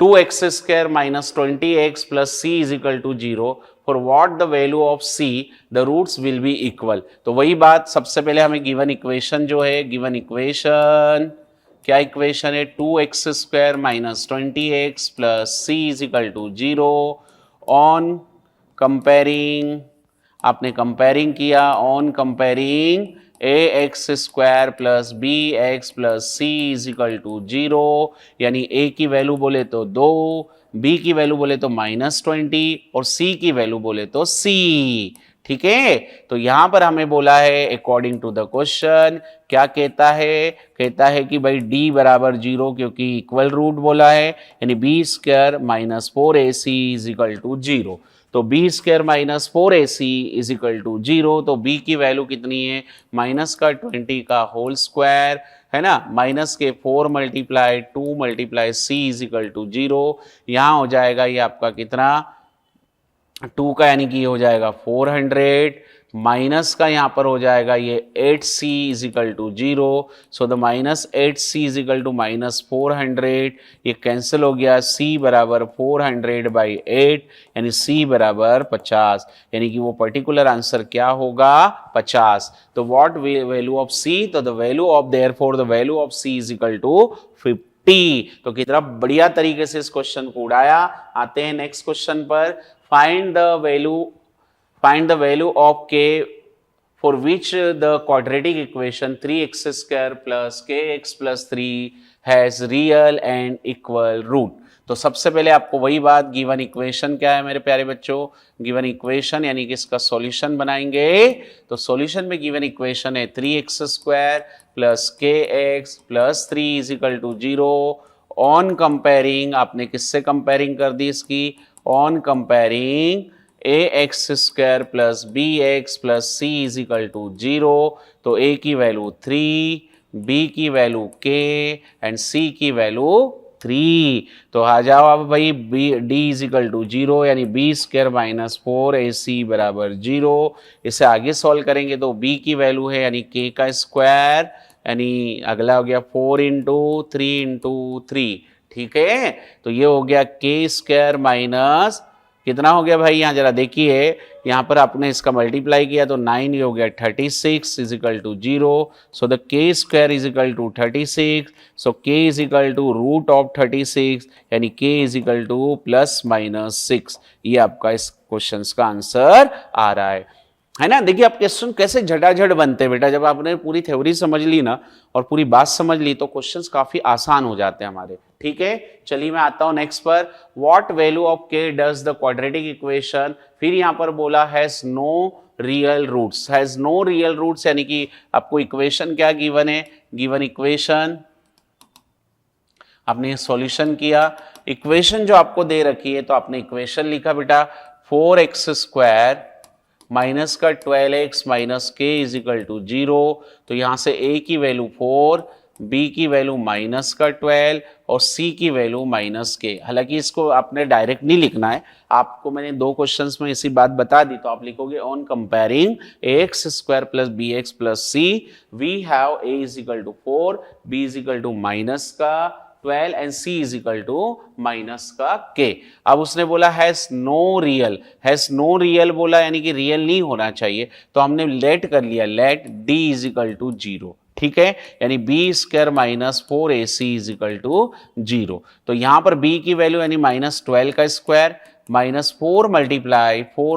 2x² - 20x plus c is equal to 0, for what the value of c the roots will be equal। तो वही बात, सबसे पहले हमें गिवन इक्वेशन जो है, गिवन इक्वेशन क्या इक्वेशन है, 2x² - 20x plus c is equal to 0 on comparing, आपने कंपेयरिंग किया, on comparing ax² plus bx plus c is equal to 0, यानी a की वैल्यू बोले तो 2, b की वैल्यू बोले तो -20 और c की वैल्यू बोले तो c। ठीक है, तो यहां पर हमें बोला है अकॉर्डिंग टू द क्वेश्चन, क्या कहता है कि भाई d बराबर 0, क्योंकि इक्वल रूट बोला है, यानी b² - 4ac is equal to 0। तो b² - 4ac is equal to 0, तो b की वैल्यू कितनी है, माइनस का 20 का होल स्क्वायर, है ना, माइनस के 4 multiply 2 multiply c is equal to 0। यहां हो जाएगा ये आपका कितना, 2 का यानी कि ये हो जाएगा 400, माइनस का यहाँ पर हो जाएगा ये 8c is equal to 0, so the -8c is equal to -400, ये कैंसिल हो गया, c बराबर 400/8 यानी c बराबर 50, यानी कि वो पर्टिकुलर आंसर क्या होगा, 50। तो व्हाट वैल्यू ऑफ c, तो the value of therefore the value of c is equal to 50। तो कितना बढ़िया तरीके से इस क्वेश्चन को उड़ाया। आते हैं नेक्स्ट क्वेश्चन पर, find the value of k for which the quadratic equation 3x² plus kx plus 3 has real and equal root। तो सबसे पहले आपको वही बात, गिवन इक्वेशन क्या है मेरे प्यारे बच्चों, गिवन इक्वेशन यानी कि इसका सॉल्यूशन बनाएंगे। तो सॉल्यूशन में गिवन इक्वेशन है 3x² plus kx plus 3 is equal to 0। On comparing, आपने किससे कंपेयरिंग कर दी इसकी, on comparing ax² plus bx plus c is equal to 0। तो a की वैल्यू 3, b की वैल्यू k एंड c की वैल्यू 3। तो आ जाओ अब भाई, d इज इक्वल टू 0 यानी b² माइनस 4ac बराबर 0। इसे आगे सॉल्व करेंगे तो b की वैल्यू है यानी k का स्क्वायर, यानी अगला हो गया 4 इंटू 3 इंटू 3, ठीक है। तो ये हो गया k² माइनस कितना हो गया भाई, यहाँ जरा देखिए, यहाँ पर आपने इसका मल्टीप्लाई किया तो 9, ये हो गया 36 is equal to 0। So the k² is equal to 36। So k is equal to root of 36 यानी k is equal to plus minus 6। ये आपका इस क्वेश्चन का आंसर आ रहा है ना। देखिए आप क्वेश्चन कैसे झटाझट बनते हैं बेटा, जब आपने पूरी थ्योरी समझ ली ना और पूरी बात समझ ली तो क्वेश्चंस काफी आसान हो जाते हैं हमारे, ठीक है। चलिए मैं आता हूं नेक्स्ट पर, what value of k does the quadratic equation, फिर यहां पर बोला has no real roots, has no real roots यानी कि आपको इक्वेशन क्या गिवन है, गिवन इक्वेशन आपने सॉल्यूशन किया, इक्वेशन जो आपको दे रखी है तो आपने इक्वेशन लिखा बेटा 4x² माइनस का 12x minus k is equal to 0। तो यहां से a की वैल्यू 4, b की वैल्यू माइनस का 12 और c की वैल्यू माइनस k। हालांकि इसको आपने डायरेक्ट नहीं लिखना है, आपको मैंने 2 क्वेश्चंस में इसी बात बता दी, तो आप लिखोगे on comparing ax² plus bx plus c we have a is equal to 4, b is equal to minus का 12 and c is equal to minus का k। अब उसने बोला has no real, has no real बोला यानी कि रियल नहीं होना चाहिए, तो हमने लेट कर लिया, let d is equal to 0, ठीक है, यानी b² minus 4ac is equal to 0। तो यहां पर b की वैल्यू यानी माइनस 12 का स्क्वायर माइनस 4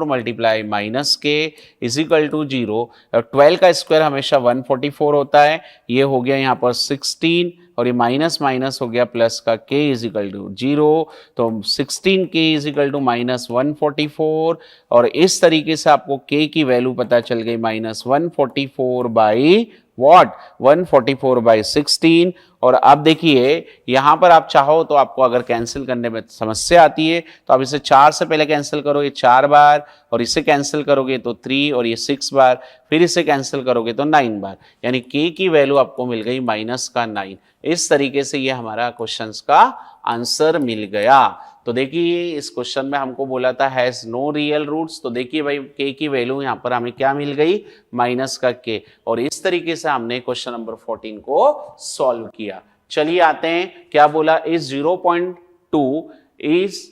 मल्टीप्लाई माइनस के इज इक्वल टू 0। 12 का स्क्वायर हमेशा 144 होता है, ये हो गया यहाँ पर 16 और ये माइनस माइनस हो गया प्लस का k इज इक्वल टू 0। तो 16k is equal to minus 144 और इस तरीके से आपको k की वैल्यू पता चल गई माइनस 144 बाई वॉट, 144 बाई 16। और अब देखिए यहां पर आप चाहो तो आपको अगर कैंसिल करने में समस्या आती है तो आप इसे 4 से पहले कैंसिल करोगे 4 बार और इसे कैंसिल करोगे तो 3 और ये 6 बार, फिर इसे कैंसिल करोगे तो 9 बार, यानी k की वैल्यू आपको मिल गई माइनस का 9। इस तरीके से ये हमारा क्वेश्चन का आंसर मिल गया। तो देखिए इस क्वेश्चन में हमको बोला था हैज नो रियल रूट्स, तो देखिए भाई k की वैल्यू यहाँ पर हमें क्या मिल गई, माइनस का k, और इस तरीके से हमने क्वेश्चन नंबर 14 को सॉल्व किया। चलिए आते हैं, क्या बोला, is 0.2 is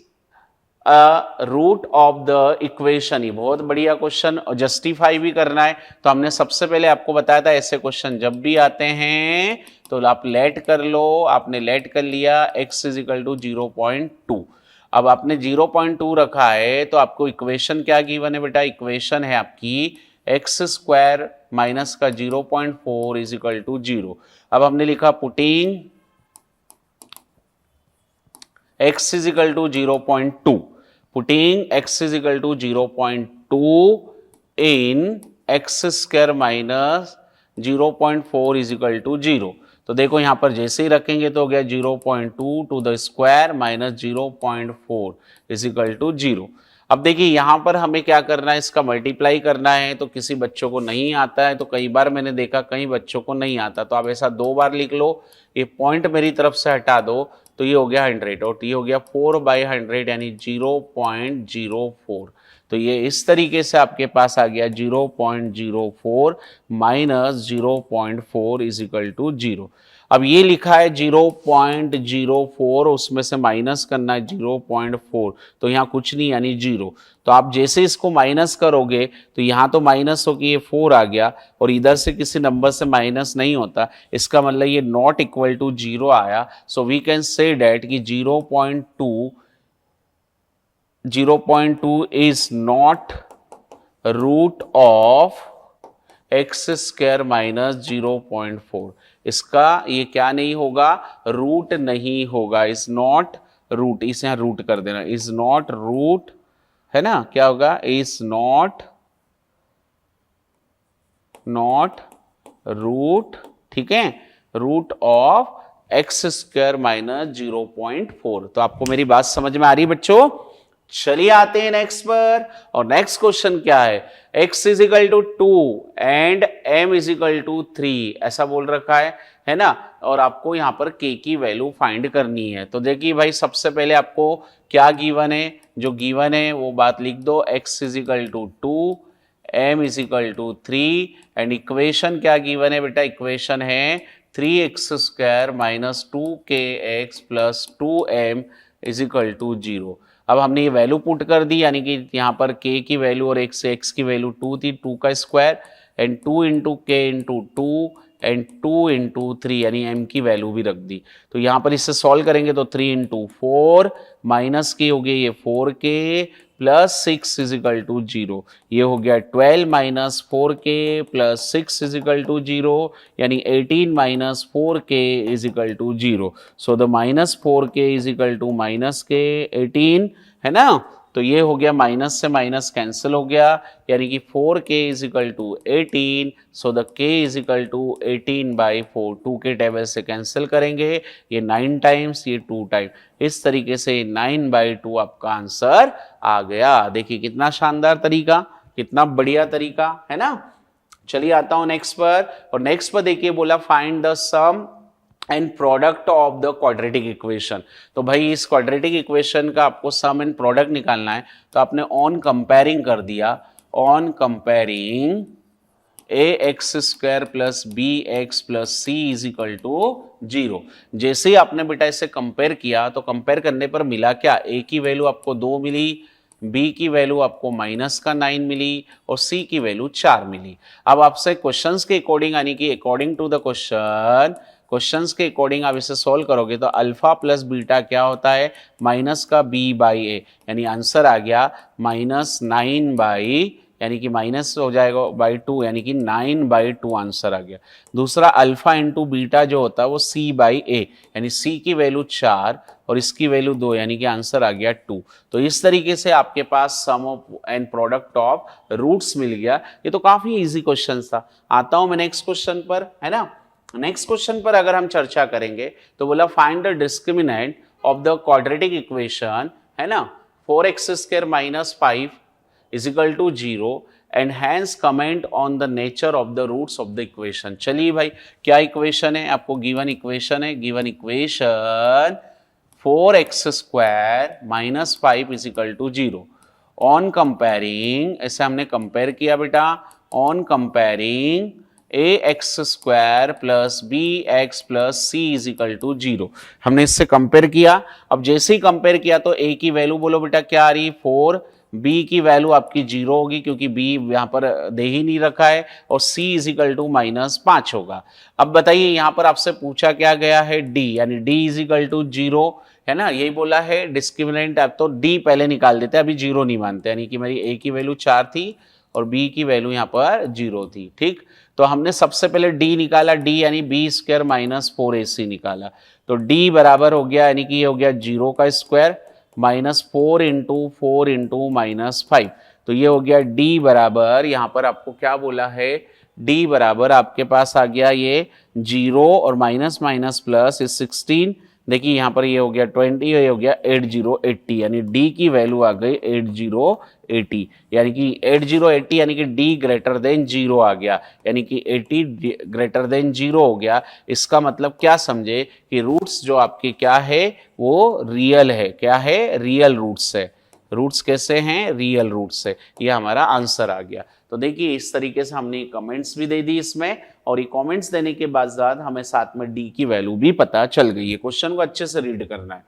root of the equation. ये बहुत बढ़िया क्वेश्चन और जस्टिफाई भी करना है, तो हमने सबसे पहले आपको बताया था ऐसे क्वेश्चन जब भी आते हैं तो आप लेट कर लो, आपने लेट कर लिया x इज इक्वल टू 0.2। अब आपने 0.2 रखा है तो आपको इक्वेशन क्या गिवन है बेटा, इक्वेशन है आपकी x² माइनस का 0.4 इज इक्वल टू 0। अब हमने लिखा putting x is equal to 0.2, putting x is equal to 0.2 in x² minus 0.4 is equal to 0। तो देखो यहां पर जैसे ही रखेंगे तो हो गया 0.2 to the square minus 0.4 is equal to 0। अब देखिए यहां पर हमें क्या करना है, इसका मल्टीप्लाई करना है, तो किसी बच्चों को नहीं आता है, तो कई बार मैंने देखा कई बच्चों को नहीं आता, तो आप ऐसा 2 बार लिख लो, ये पॉइंट मेरी तरफ से हटा दो, तो ये हो गया 100 और ये हो गया 4/100 यानी 0.04। तो ये इस तरीके से आपके पास आ गया 0.04 माइनस 0.4 इज इक्वल टू 0। अब ये लिखा है 0.04, उसमें से माइनस करना है 0.4, तो यहाँ कुछ नहीं यानी 0। तो आप जैसे इसको माइनस करोगे तो यहाँ तो माइनस हो कि ये 4 आ गया और इधर से किसी नंबर से माइनस नहीं होता, इसका मतलब ये नॉट इक्वल टू 0 आया। So we can say that कि 0.2 is not root of x² minus 0.4। इसका ये क्या नहीं होगा, रूट नहीं होगा, इज नॉट रूट, इसे यहाँ रूट कर देना, इज नॉट रूट, है ना, क्या होगा, इज नॉट रूट, ठीक है, root of x square minus 0.4। तो आपको मेरी बात समझ में आ रही है बच्चों? चलिए आते हैं नेक्स्ट पर, और नेक्स्ट क्वेश्चन क्या है, x is equal to 2 and m is equal to 3 ऐसा बोल रखा है ना, और आपको यहां पर k की वैल्यू फाइंड करनी है। तो देखिए भाई, सबसे पहले आपको क्या गिवन है, जो गिवन है वो बात लिख दो, x is equal to 2, m is equal to 3 and equation क्या गिवन है बेटा, इक्वेशन है 3x square minus 2kx plus 2m is equal to 0। अब हमने ये वैल्यू पुट कर दी, यानी कि यहाँ पर k की वैल्यू और x की वैल्यू 2 थी, 2 का स्क्वायर एंड 2 इंटू के इंटू 2 एंड 2 इंटू 3, यानी m की वैल्यू भी रख दी। तो यहाँ पर इससे सॉल्व करेंगे तो 3 इंटू 4 माइनस के हो गए ये 4k plus 6 is equal to 0, ये हो गया 12 minus 4k plus 6 is equal to 0, यानी 18 minus 4k is equal to 0। So the minus 4k is equal to minus के 18, है ना, तो ये हो गया माइनस से माइनस कैंसिल हो गया, यानी कि 4k is equal to 18, so the k is equal to 18/4, 2 के टेबल से कैंसिल करेंगे, ये 9 टाइम्स, ये 2 टाइम, इस तरीके से 9/2 आपका आंसर आ गया। देखिए कितना शानदार तरीका, कितना बढ़िया तरीका है ना। चलिए आता हूं नेक्स्ट पर, और नेक्स्ट पर देखिए बोला find the sum and product of the quadratic equation. तो भाई इस क्वाड्रेटिक इक्वेशन का आपको सम एंड प्रोडक्ट निकालना है, तो आपने ऑन कंपेयरिंग कर दिया, on comparing ax square plus bx plus C is equal to 0। जैसे ही आपने बेटा इसे कंपेयर किया, तो कंपेयर करने पर मिला क्या, a की वैल्यू आपको 2 मिली, b की वैल्यू आपको माइनस का 9 मिली और c की वैल्यू 4 मिली। अब आपसे क्वेश्चंस के अकॉर्डिंग, यानी कि अकॉर्डिंग टू द क्वेश्चंस के अकॉर्डिंग आप इसे सॉल्व करोगे तो अल्फा प्लस बीटा क्या होता है, माइनस का b/a, यानी आंसर आ गया -9 यानी कि माइनस हो जाएगा /2, यानी कि 9/2 आंसर आ गया। दूसरा अल्फा इंटू बीटा जो होता है वो c/a, यानी c की वैल्यू 4 और इसकी वैल्यू 2, यानी कि आंसर आ गया 2। तो इस तरीके से आपके पास sum of and product of roots मिल गया। ये तो काफी इजी क्वेश्चन था। आता हूं मैं नेक्स्ट क्वेश्चन पर, है ना। नेक्स्ट क्वेश्चन पर अगर हम चर्चा करेंगे तो बोला find the discriminant of the quadratic equation, है ना, 4x² minus 5 is equal to 0 and hence comment on the nature of the roots of the equation। चलिए भाई, क्या इक्वेशन है, आपको गिवन इक्वेशन है, given equation 4x² minus 5 is equal to 0। On comparing, ऐसे हमने कंपेयर किया बेटा, on comparing ax² plus bx plus c is equal to 0, हमने इससे कंपेयर किया। अब जैसे ही कंपेयर किया तो a की वैल्यू बोलो बेटा क्या आ रही, 4, b की वैल्यू आपकी 0 होगी क्योंकि b यहाँ पर दे ही नहीं रखा है, और c इज इक्वल टू -5 होगा। अब बताइए यहाँ पर आपसे पूछा क्या गया है, d, यानी d इज इक्वल टू 0, है ना, यही बोला है डिस्क्रिमिनेंट। अब तो d पहले निकाल देते हैं, अभी 0 नहीं मानते, यानी कि मेरी a की वैल्यू 4 थी और b की वैल्यू यहाँ पर 0 थी, ठीक। तो हमने सबसे पहले d निकाला, d यानी b² माइनस 4ac निकाला, तो d बराबर हो गया, यानी कि ये हो गया 0 का स्क्वायर माइनस 4 इंटू -5, तो ये हो गया d बराबर, यहाँ पर आपको क्या बोला है, d बराबर आपके पास आ गया ये 0 और माइनस माइनस प्लस इस 16, देखिए यहाँ पर ये हो गया 20, ये हो गया 8080, यानी d की वैल्यू आ गई 8080, यानी कि 8080 यानी कि d ग्रेटर देन 0 आ गया, यानी कि 80 ग्रेटर देन 0 हो गया। इसका मतलब क्या समझे कि रूट्स जो आपके क्या है वो रियल है, क्या है, रियल रूट्स है। रूट्स कैसे हैं, रियल रूट्स है, ये हमारा आंसर आ गया। तो देखिए इस तरीके से हमने कमेंट्स भी दे दी इसमें, और ये कमेंट्स देने के बाद हमें साथ में डी की वैल्यू भी पता चल गई है। क्वेश्चन को अच्छे से रीड करना है।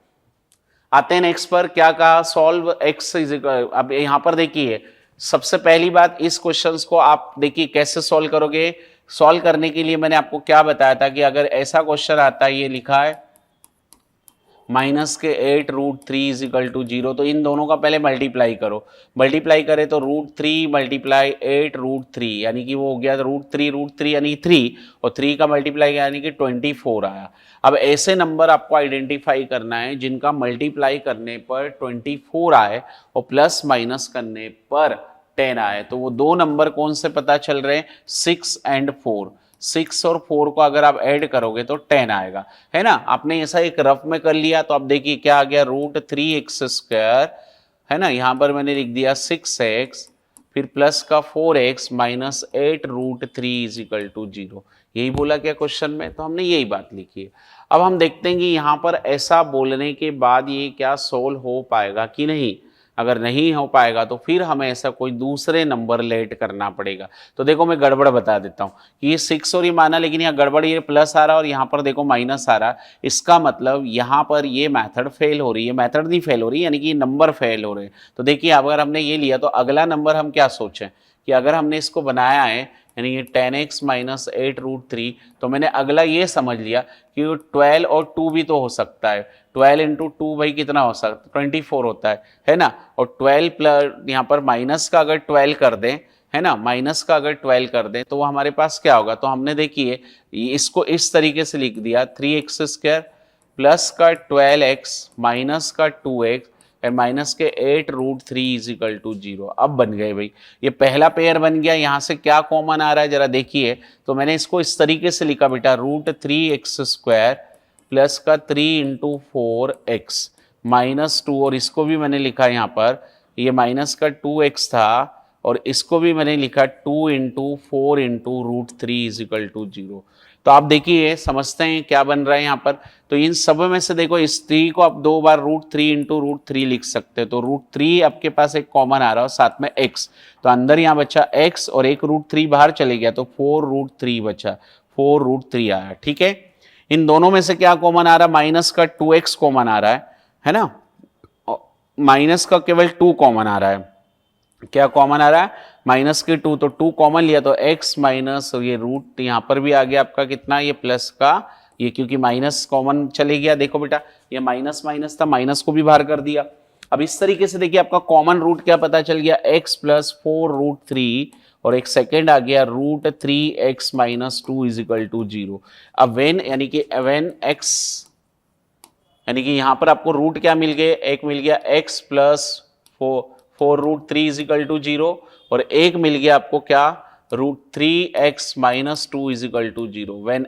आते हैं नेक्स्ट पर, क्या कहा, सॉल्व एक्स इज इक्वल। अब यहाँ पर देखिए सबसे पहली बात, इस क्वेश्चन को आप देखिए कैसे सॉल्व करोगे। सॉल्व करने के लिए मैंने आपको क्या बताया था कि अगर ऐसा क्वेश्चन आता है, ये लिखा है माइनस के 8√3 इजिकल टू 0। तो इन दोनों का पहले मल्टीप्लाई करो, मल्टीप्लाई करें तो √3 मल्टीप्लाई 8√3 यानी कि वो हो गया √3 यानी 3 और 3 का मल्टीप्लाई यानी कि 24 आया। अब ऐसे नंबर आपको आइडेंटिफाई करना है जिनका मल्टीप्लाई करने पर 24 आए और प्लस माइनस करने पर 10 आए। तो वो दो नंबर कौन से पता चल रहे हैं, 6 और 4। 6 और 4 को अगर आप ऐड करोगे तो 10 आएगा, है ना। आपने ऐसा एक रफ में कर लिया तो आप देखिए क्या आ गया, √3x², है ना। यहां पर मैंने लिख दिया 6x फिर प्लस का 4x माइनस 8√3 इजिकल टू 0। यही बोला क्या क्वेश्चन में, तो हमने यही बात लिखी है। अब हम देखते हैं कि यहाँ पर ऐसा बोलने के बाद ये क्या सोल्व हो पाएगा कि नहीं। अगर नहीं हो पाएगा तो फिर हमें ऐसा कोई दूसरे नंबर लेट करना पड़ेगा। तो देखो मैं गड़बड़ बता देता हूँ कि ये 6 और ये माना, लेकिन यहाँ गड़बड़, ये प्लस आ रहा है और यहाँ पर देखो माइनस आ रहा है। इसका मतलब यहाँ पर ये मेथड फेल हो रही है, मेथड नहीं फेल हो रही यानी कि नंबर फेल हो रहे हैं। तो देखिए अगर हमने ये लिया तो अगला नंबर हम क्या सोचें कि अगर हमने इसको बनाया है यानी ये 10x माइनस 8√3, तो मैंने अगला ये समझ लिया कि 12 और 2 भी तो हो सकता है। 12 इंटू 2 भाई कितना हो सकता है, 24 होता है ना। और 12 प्लस यहाँ पर माइनस का अगर 12 कर दें, है ना, माइनस का अगर 12 कर दें तो वो हमारे पास क्या होगा। तो हमने देखिए इसको इस तरीके से लिख दिया 3x² प्लस का 12x माइनस का 2x और माइनस के 8√3 इजिकल टू 0। अब बन गए भाई, ये पहला पेयर बन गया। यहाँ से क्या कॉमन आ रहा है जरा देखिए। तो मैंने इसको इस तरीके से लिखा बेटा, √3x² प्लस का 3 इंटू 4x माइनस 2, और इसको भी मैंने लिखा यहाँ पर, ये माइनस का 2x था और इसको भी मैंने लिखा 2 इंटू 4 इंटू √3 इजिकल टू 0। तो आप देखिए समझते हैं क्या बन रहा है यहाँ पर। तो इन सब में से देखो इस 3 को आप दो बार √3 इंटू √3 लिख सकते हैं। तो √3 आपके पास एक कॉमन आ रहा है और साथ में x, तो अंदर यहाँ बचा x और एक √3 बाहर चले गया तो 4√3 बचा, 4√3 आया। ठीक है, इन दोनों में से क्या कॉमन आ रहा है, माइनस का 2x कॉमन आ रहा है ना। माइनस का केवल 2 कॉमन आ रहा है। क्या कॉमन आ रहा है, माइनस के 2, तो 2 कॉमन लिया तो x माइनस ये रूट यहां पर भी आ गया आपका कितना, ये प्लस का ये, क्योंकि माइनस कॉमन चले गया। देखो बेटा ये माइनस माइनस था, माइनस को भी बाहर कर दिया। अब इस तरीके से देखिए आपका कॉमन रूट क्या पता चल गया, x प्लस 4√3 और एक सेकेंड आ गया √3x माइनस 2 इजिकल टू 0। अब वेन यानी कि वेन x यानी कि यहां पर आपको रूट क्या मिल गए, एक मिल गया x प्लस 4√3 इजिकल टू 0 और एक मिल गया आपको क्या, √3x minus 2 is equal to 0। When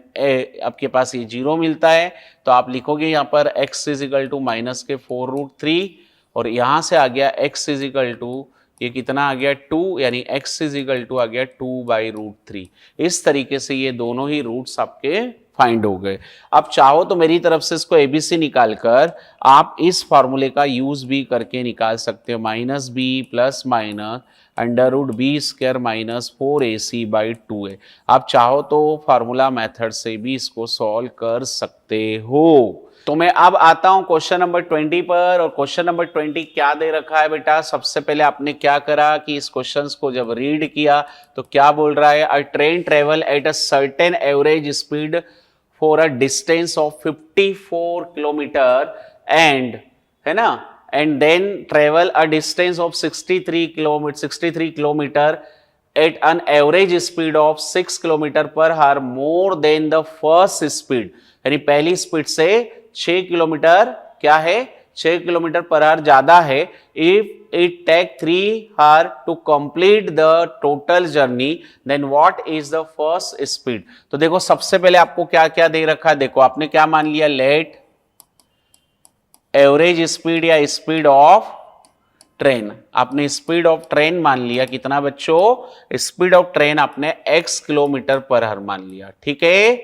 आपके पास ये 0 मिलता है तो आप लिखोगे यहाँ पर x इजिकल टू माइनस के 4√3 और यहाँ से आ गया x इजिकल टू ये कितना आ गया 2, यानी x इजिकल टू आ गया 2/√3। इस तरीके से ये दोनों ही रूट्स आपके फाइंड हो गए। अब चाहो तो मेरी तरफ से इसको एबीसी निकालकर आप इस फॉर्मूले का यूज भी करके निकाल सकते हो, minus B plus minus √b² minus 4ac/2a। आप चाहो तो फार्मूला मेथड से भी इसको सॉल्व कर सकते हो। तो मैं अब आता हूं क्वेश्चन नंबर 20 पर, और क्वेश्चन नंबर 20 क्या दे रखा है बेटा। सबसे पहले आपने क्या करा कि इस क्वेश्चन को जब रीड किया तो क्या बोल रहा है, अ train travel at a certain average speed for a distance of 54 kilometre and, है ना, and then travel a distance of 63 kilometer at an average speed of 6 kilometer per hour more than the first speed, यानी पहली स्पीड से 6 किलोमीटर क्या है, 6 किलोमीटर पर आवर ज्यादा है। If it take 3 hours to complete the total journey then what is the first speed. तो देखो सबसे पहले आपको क्या क्या दे रखा है, देखो आपने क्या मान लिया, लेट एवरेज स्पीड या स्पीड ऑफ ट्रेन, आपने स्पीड ऑफ ट्रेन मान लिया कितना बच्चों, स्पीड ऑफ ट्रेन आपने x किलोमीटर पर आवर मान लिया। ठीक है,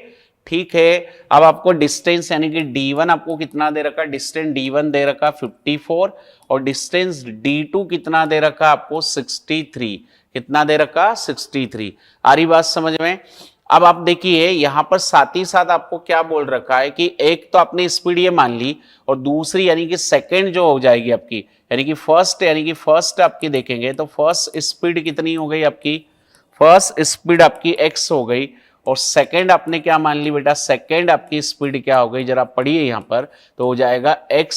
ठीक है। अब आपको डिस्टेंस यानी कि d1 आपको कितना दे रखा, डिस्टेंस d1 दे रखा 54 और डिस्टेंस d2 कितना दे रखा आपको 63, कितना दे रखा 63। आ रही बात समझ में। अब आप देखिए यहां पर साथ ही साथ आपको क्या बोल रखा है कि एक तो आपने स्पीड ये मान ली और दूसरी यानी कि सेकंड जो हो जाएगी आपकी, यानी कि फर्स्ट आपकी देखेंगे तो फर्स्ट स्पीड कितनी हो गई आपकी, फर्स्ट स्पीड आपकी x हो गई और सेकंड आपने क्या मान ली बेटा, सेकंड आपकी स्पीड क्या हो गई जरा पढ़िए यहां पर, तो हो जाएगा x,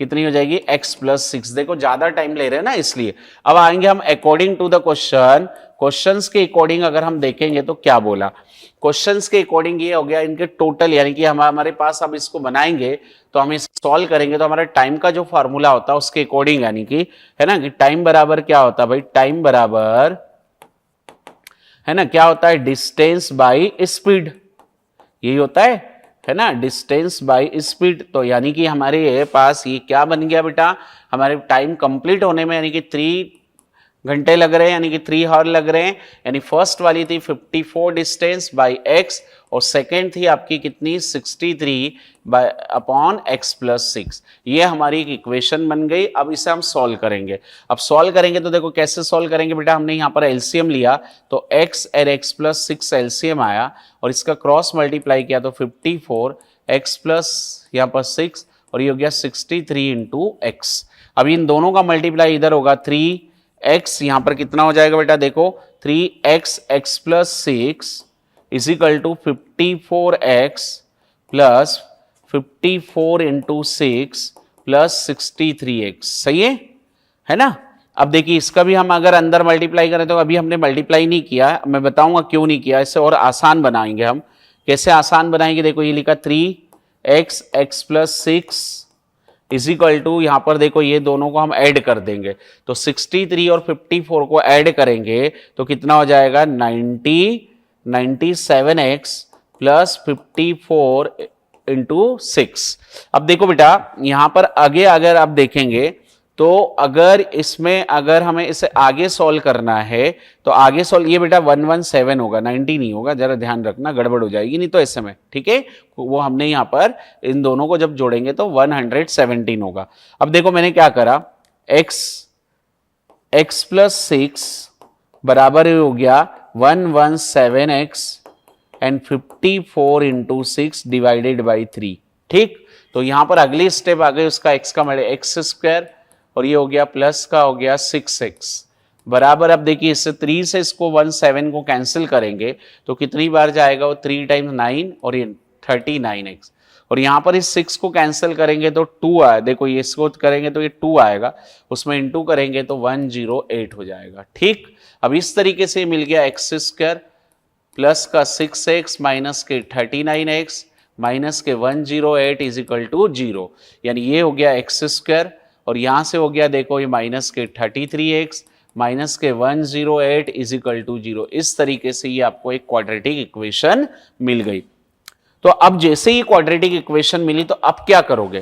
कितनी हो जाएगी x प्लस 6। देखो ज्यादा टाइम ले रहे हैं ना इसलिए। अब आएंगे हम according to the question, questions के अकॉर्डिंग अगर हम देखेंगे तो क्या बोला, क्वेश्चंस के अकॉर्डिंग ये हो गया इनके टोटल, यानी कि हमारे पास अब इसको बनाएंगे तो हम इसको सॉल्व करेंगे तो हमारे टाइम का जो फॉर्मूला होता है उसके अकॉर्डिंग, यानी कि है ना कि टाइम बराबर क्या होता है भाई, टाइम बराबर है ना क्या होता है, डिस्टेंस बाय स्पीड, यही होता है ना, डिस्टेंस बाय स्पीड। तो यानी कि हमारे पास ये क्या बन गया बेटा, हमारे टाइम कंप्लीट होने में यानी कि 3 घंटे लग रहे हैं, यानी कि 3 आवर लग रहे हैं। यानी फर्स्ट वाली थी 54 डिस्टेंस बाय x और सेकेंड थी आपकी कितनी 63 बाय अपॉन x प्लस 6। ये हमारी एक इक्वेशन बन गई। अब इसे हम सॉल्व करेंगे। अब सॉल्व करेंगे तो देखो कैसे सॉल्व करेंगे बेटा, हमने यहाँ पर एलसीएम लिया तो x और x प्लस 6 एलसीएम आया और इसका क्रॉस मल्टीप्लाई किया तो 54 x प्लस यहाँ पर 6 और ये हो गया 63 इंटू x। अब इन दोनों का मल्टीप्लाई इधर होगा 3x, यहां पर कितना हो जाएगा बेटा, देखो 3x x plus 6 is equal to 54x plus 54 into 6 plus 63x। सही है ना। अब देखिए इसका भी हम अगर अंदर मल्टीप्लाई करें तो अभी हमने मल्टीप्लाई नहीं किया, मैं बताऊंगा क्यों नहीं किया, इसे और आसान बनाएंगे हम। कैसे आसान बनाएंगे, देखो ये लिखा 3x x plus 6 is equal to, यहां पर देखो ये दोनों को हम ऐड कर देंगे तो 63 और 54 को ऐड करेंगे तो कितना हो जाएगा 97x प्लस 54 इंटू 6। अब देखो बेटा यहां पर आगे अगर आप देखेंगे तो अगर इसमें अगर हमें इसे आगे सॉल्व करना है तो आगे सॉल्व, ये बेटा 117 होगा, 90 नहीं होगा, जरा ध्यान रखना गड़बड़ हो जाएगी नहीं तो ऐसे में, ठीक है। वो हमने यहां पर इन दोनों को जब जोड़ेंगे तो 117 होगा। अब देखो मैंने क्या करा, x प्लस 6 बराबर हो गया 117x and 54 into 6 divided by 3, ठीक। तो यहां पर अगली स्टेप आ गई उसका x का मतलब एक्स स्क्वायर और ये हो गया प्लस का हो गया 6x बराबर। अब देखिए इससे 3 से इसको 17 को कैंसिल करेंगे तो कितनी बार जाएगा वो 3 टाइम्स 9 और ये 39x और यहां पर इस 6 को कैंसिल करेंगे तो 2 आए, देखो ये इसको करेंगे तो ये 2 आएगा, उसमें इंटू करेंगे तो 108 हो जाएगा, ठीक। अब इस तरीके से मिल गया एक्स स्क्वायर प्लस का 6x माइनस के 39x माइनस के 108 इज इक्वल टू 0, यानी ये हो गया एक्स स्क्वायर और यहां से हो गया देखो ये माइनस के 33x माइनस के 108 इज इक्वल टू 0। इस तरीके से ये आपको एक क्वाड्रेटिक इक्वेशन मिल गई। तो अब जैसे ही क्वाड्रेटिक इक्वेशन मिली तो अब क्या करोगे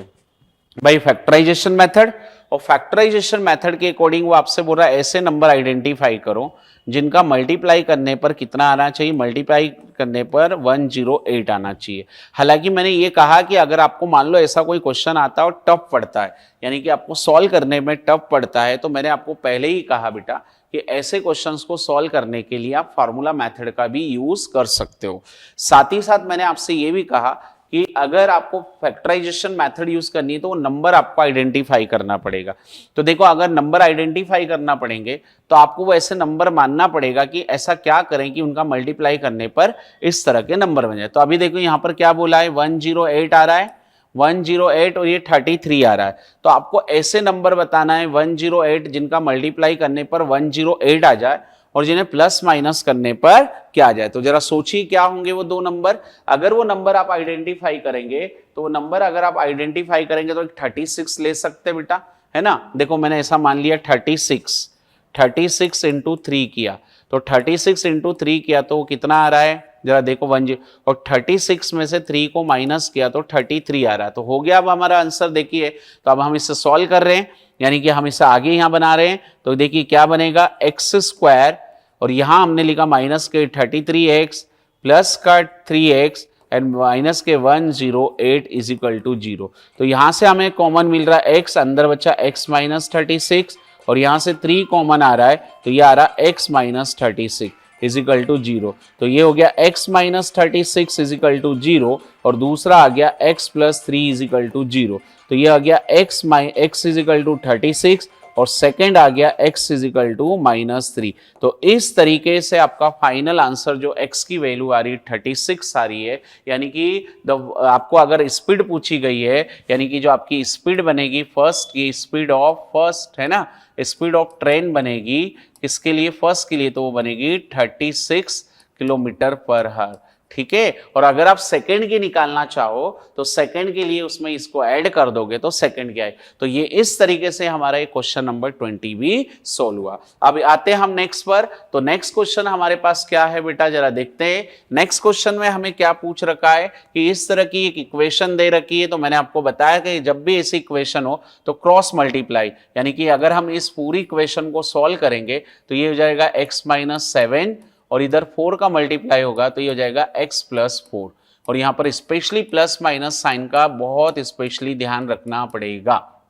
भाई, फैक्टराइजेशन मेथड। और फैक्टराइजेशन मेथड के अकॉर्डिंग वो आपसे बोल रहा है ऐसे नंबर आइडेंटिफाई करो जिनका मल्टीप्लाई करने पर कितना आना चाहिए, मल्टीप्लाई करने पर 108 आना चाहिए। हालांकि मैंने ये कहा कि अगर आपको मान लो ऐसा कोई क्वेश्चन आता है और टफ पड़ता है, यानी कि आपको सॉल्व करने में टफ पड़ता है, तो मैंने आपको पहले ही कहा बेटा कि ऐसे क्वेश्चंस को सॉल्व करने के लिए आप फार्मूला मेथड का भी यूज कर सकते हो। साथ ही साथ मैंने आपसे ये भी कहा कि अगर आपको फैक्टराइजेशन मेथड यूज करनी है तो वो नंबर आपको आइडेंटिफाई करना पड़ेगा। तो देखो अगर नंबर आइडेंटिफाई करना पड़ेंगे तो आपको वो ऐसे नंबर मानना पड़ेगा कि ऐसा क्या करें कि उनका मल्टीप्लाई करने पर इस तरह के नंबर बन जाए। तो अभी देखो यहां पर क्या बोला है 108 आ रहा है, 108 और ये 33 आ रहा है। तो आपको ऐसे नंबर बताना है 108 जिनका मल्टीप्लाई करने पर 108 आ जाए और जिन्हें प्लस माइनस करने पर क्या आ जाए। तो जरा सोचिए क्या होंगे वो दो नंबर। अगर वो नंबर आप आइडेंटिफाई करेंगे तो वो नंबर अगर आप आइडेंटिफाई करेंगे तो 36 ले सकते हैं बेटा, है ना। देखो मैंने ऐसा मान लिया 36 इंटू 3 किया तो 36 इंटू 3 किया तो कितना आ रहा है, जरा देखो 1 और 36 में से 3 को माइनस किया तो 33 आ रहा है। तो हो गया अब हमारा आंसर देखिए। तो अब हम इसे सॉल्व कर रहे हैं, यानी कि हम इसे आगे यहां बना रहे हैं। तो देखिए क्या बनेगा एक्स स्क्वायर और यहां हमने लिखा माइनस के 33x प्लस का 3x एंड माइनस के 108 इज इक्वल टू 0। तो यहां से हमें कॉमन मिल रहा है x, अंदर बचा x माइनस 36 और यहां से 3 कॉमन आ रहा है तो ये आ रहा है x minus 36 is equal to 0। तो ये हो गया x minus 36 is equal to 0 और दूसरा आ गया x plus 3 is equal to 0। तो ये आ गया x इज इक्वल टू 36 और सेकंड आ गया x इजिकल टू -3। तो इस तरीके से आपका फाइनल आंसर जो x की वैल्यू आ रही 36 आ रही है, यानी कि आपको अगर स्पीड पूछी गई है, यानी कि जो आपकी स्पीड बनेगी फर्स्ट की स्पीड ऑफ फर्स्ट है ना, स्पीड ऑफ ट्रेन बनेगी किसके लिए, फर्स्ट के लिए, तो वो बनेगी 36 किलोमीटर पर आवर। ठीक है, और अगर आप सेकंड की निकालना चाहो तो सेकंड के लिए उसमें इसको ऐड कर दोगे तो सेकंड क्या है। तो ये इस तरीके से हमारा ये क्वेश्चन नंबर 20 भी सोल्व हुआ। अब आते हैं हम नेक्स्ट पर। तो नेक्स्ट क्वेश्चन हमारे पास क्या है बेटा, जरा देखते हैं। नेक्स्ट क्वेश्चन में हमें क्या पूछ रखा है कि इस तरह की एक इक्वेशन दे रखी है। तो मैंने आपको बताया कि जब भी ऐसी इक्वेशन हो तो क्रॉस मल्टीप्लाई, यानी कि अगर हम इस पूरी इक्वेशन को सॉल्व करेंगे तो ये हो जाएगा x-7 और इधर 4 का मल्टीप्लाई होगा तो ये हो जाएगा x+4। और यहां पर स्पेशली प्लस माइनस साइन का बहुत स्पेशली ध्यान रखना पड़ेगा।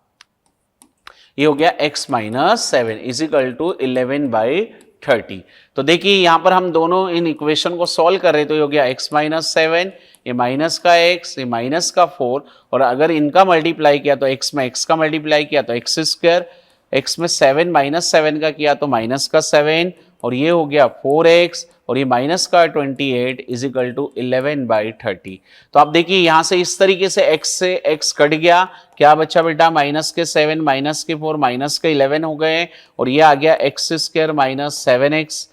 ये हो गया x-7 इजिकल टू 11/30। तो देखिए यहां पर हम दोनों इन इक्वेशन को सॉल्व कर रहे हैं, तो ये हो गया x-7, ये माइनस का x, ये माइनस का 4, और अगर इनका मल्टीप्लाई किया तो x में x का मल्टीप्लाई किया तो x², x में 7 -7 का किया तो माइनस का 7, और ये हो गया 4x, और ये माइनस का 28 इजिकल टू 11/30। तो आप देखिए यहां से इस तरीके से x कट गया, क्या बचा बेटा, माइनस के 7 माइनस के 4 माइनस के 11 हो गए, और ये आ गया x² - 7x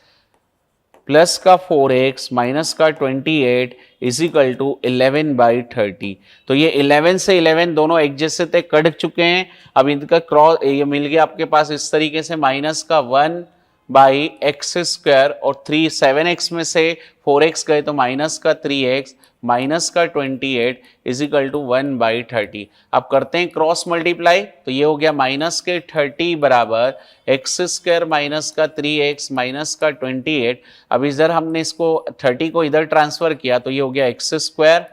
प्लस का 4x माइनस का 28 इजिकल टू 11/30। तो ये 11 से 11 दोनों एक जैसे थे, कट चुके हैं। अब इनका क्रॉस ये मिल गया आपके पास इस तरीके से, माइनस का 1/x² और 7x में से 4x गए तो माइनस का 3x माइनस का 28 इजिकल टू 1/30। अब करते हैं क्रॉस मल्टीप्लाई, तो ये हो गया माइनस के 30 बराबर x² माइनस का 3x माइनस का 28। अब इधर हमने इसको 30 को इधर ट्रांसफर किया तो ये हो गया x²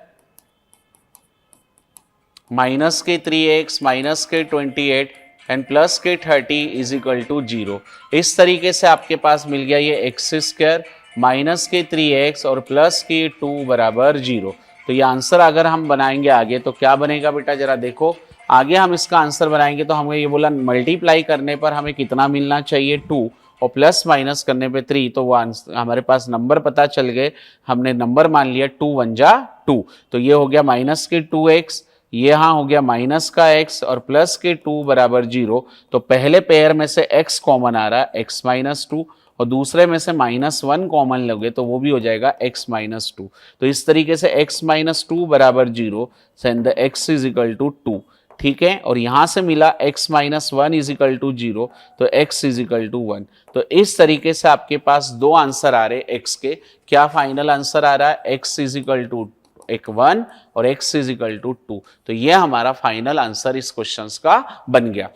माइनस के 3x माइनस के 28 एंड प्लस के 30 इजिकल टू 0। इस तरीके से आपके पास मिल गया ये x² माइनस के 3x और प्लस के 2 बराबर 0। तो ये आंसर अगर हम बनाएंगे आगे तो क्या बनेगा बेटा, जरा देखो। आगे हम इसका आंसर बनाएंगे तो हमें ये बोला मल्टीप्लाई करने पर हमें कितना मिलना चाहिए 2, और प्लस माइनस करने पे 3, तो वो हमारे पास नंबर पता चल गए, हमने नंबर मान लिया 2 1 जा 2। तो ये हो गया माइनस के 2x, ये यहां हो गया माइनस का x और प्लस के 2 बराबर 0। तो पहले पेयर में से x कॉमन आ रहा है x-2, और दूसरे में से -1 कॉमन लोगे तो वो भी हो जाएगा x-2। तो इस तरीके से x-2 बराबर 0 send the x is equal to 2। ठीक है, और यहां से मिला x-1 इजिकल टू 0 तो x इजिकल टू 1। तो इस तरीके से आपके पास दो आंसर आ रहे x के। क्या फाइनल आंसर आ रहा है, x इजिकल टू 1 और x इजिकल टू 2। तो ये हमारा फाइनल आंसर इस क्वेश्चन का बन गया।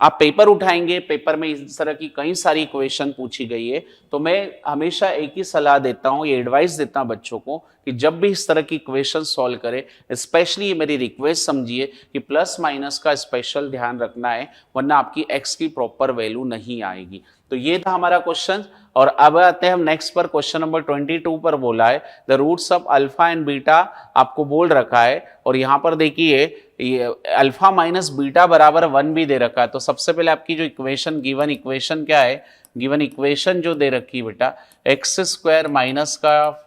आप पेपर उठाएंगे, पेपर में इस तरह की कई सारी इक्वेशन पूछी गई है, तो मैं हमेशा एक ही सलाह देता हूं, ये एडवाइस देता हूं बच्चों को कि जब भी इस तरह की इक्वेशन सॉल्व करें, स्पेशली मेरी रिक्वेस्ट समझिए कि प्लस माइनस का स्पेशल ध्यान रखना है, वरना आपकी x की प्रॉपर वैल्यू नहीं आएगी। तो ये था हमारा क्वेश्चन, और अब आते हैं हम नेक्स्ट पर। क्वेश्चन नंबर 22 पर बोला है the roots of alpha and beta आपको बोल रखा है, और यहां पर देखिए ये अल्फा माइनस बीटा बराबर 1 भी दे रखा है। तो सबसे पहले आपकी जो इक्वेशन, गिवन इक्वेशन क्या है, गिवन इक्वेशन जो दे रखी है बेटा, x² माइनस का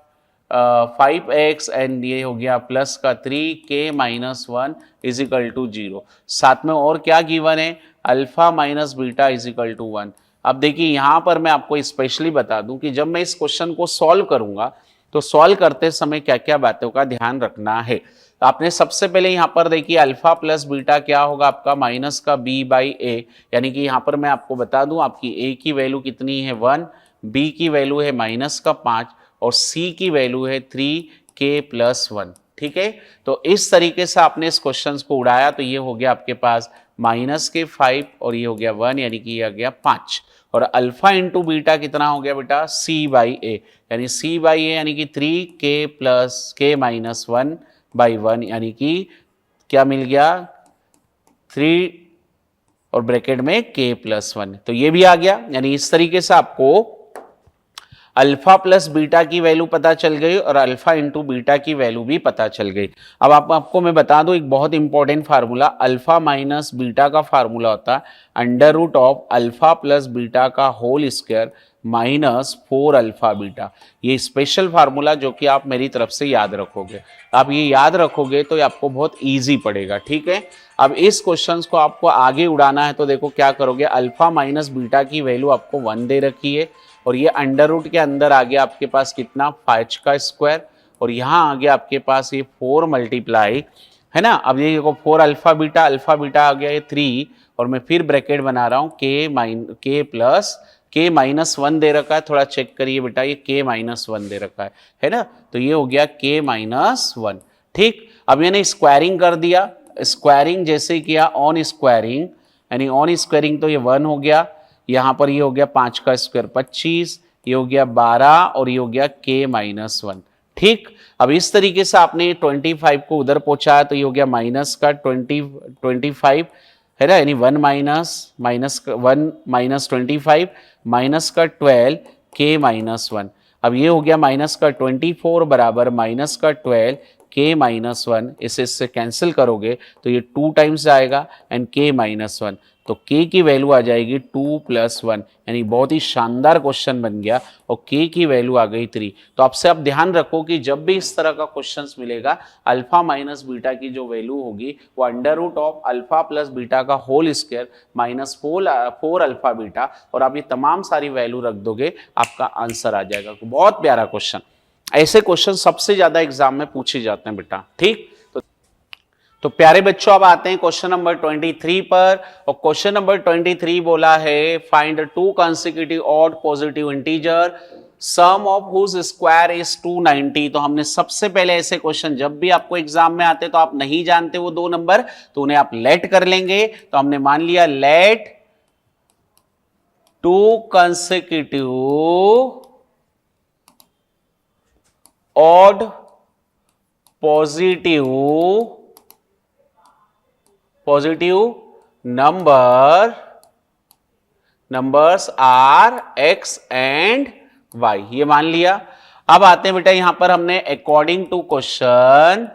5x एंड ये हो गया प्लस का 3k-1 इजिकल टू 0। साथ में और क्या गिवन है, alpha minus beta is equal to 1। अब देखिए यहां पर मैं आपको स्पेशली बता दूं कि जब मैं इस क्वेश्चन को सॉल्व करूंगा तो सॉल्व करते समय क्या क्या बातों का ध्यान रखना है। तो आपने सबसे पहले यहां पर देखिए अल्फा प्लस बीटा क्या होगा आपका, माइनस का b/a, यानी कि यहां पर मैं आपको बता दूं आपकी a की वैल्यू कितनी है 1, b की वैल्यू है माइनस का 5 और c की वैल्यू है 3k+1। ठीक है, तो इस तरीके से आपने इस क्वेश्चन को उड़ाया तो ये हो गया आपके पास माइनस के 5 और ये हो गया 1, यानी कि ये आ गया 5। और अल्फा इंटू बीटा कितना हो गया बेटा, c/a, यानी c/a यानी कि 3k+k-1/1, यानी कि क्या मिल गया 3 और ब्रैकेट में k+1। तो ये भी आ गया। यानी इस तरीके से आपको अल्फा प्लस बीटा की वैल्यू पता चल गई और अल्फा इंटू बीटा की वैल्यू भी पता चल गई। अब आपको मैं बता दूं एक बहुत important formula, alpha minus beta का फार्मूला होता है under root of alpha plus beta का whole square minus 4 alpha beta. ये स्पेशल फार्मूला जो कि आप मेरी तरफ से याद रखोगे, आप ये याद रखोगे तो ये आपको बहुत ईजी पड़ेगा, ठीक है। अब इस क्वेश्चन को आपको आगे उड़ाना है तो देखो क्या करोगे, अल्फा माइनस बीटा की वैल्यू आपको 1 दे रखी है और ये अंडर रूट के अंदर आ गया आपके पास कितना 5 का स्क्वायर और यहाँ आ गया आपके पास ये 4 मल्टीप्लाई, है ना। अब ये देखो 4 अल्फा बीटा आ गया ये 3 और मैं फिर ब्रैकेट बना रहा हूँ के माइनस 1 दे रखा है, थोड़ा चेक करिए बेटा, ये के माइनस 1 दे रखा है ना। तो ये हो गया के माइनस 1, ठीक। अब मैंने स्क्वायरिंग कर दिया, स्क्वायरिंग जैसे किया ऑन स्क्वायरिंग, यानी ऑन स्क्वायरिंग तो ये 1 हो गया, यहाँ पर ये हो गया 5 का स्क्वायर 25, ये हो गया 12 और ये हो गया के माइनस 1, ठीक। अब इस तरीके से आपने 25 को उधर पहुंचाया तो ये हो गया माइनस का 25, है ना, यानी 1 माइनस 25 माइनस का 12 के माइनस 1। अब ये हो गया माइनस का 24 बराबर माइनस का 12 के माइनस 1, इससे कैंसिल करोगे तो ये 2 टाइम्स आएगा एंड के माइनस 1, तो k की वैल्यू आ जाएगी 2 + 1, यानी बहुत ही शानदार क्वेश्चन बन गया और k की वैल्यू आ गई 3। तो आपसे आप ध्यान रखो कि जब भी इस तरह का क्वेश्चन मिलेगा अल्फा माइनस बीटा की जो वैल्यू होगी वो under root of alpha plus beta का whole square minus 4 alpha beta, और आप ये तमाम सारी वैल्यू रख दोगे आपका आंसर आ जाएगा। बहुत प्यारा क्वेश्चन, ऐसे क्वेश्चन सबसे ज्यादा एग्जाम में पूछे जाते हैं बेटा, ठीक। तो प्यारे बच्चों अब आते हैं क्वेश्चन नंबर 23 पर, और क्वेश्चन नंबर 23 बोला है find 2 consecutive odd positive integer sum of whose square is 290। तो हमने सबसे पहले ऐसे क्वेश्चन जब भी आपको एग्जाम में आते तो आप नहीं जानते वो 2 नंबर तो उन्हें आप लेट कर लेंगे। तो हमने मान लिया late 2 consecutive odd positive numbers are x and y, ये मान लिया। अब आते हैं बेटा यहां पर हमने अकॉर्डिंग टू क्वेश्चन,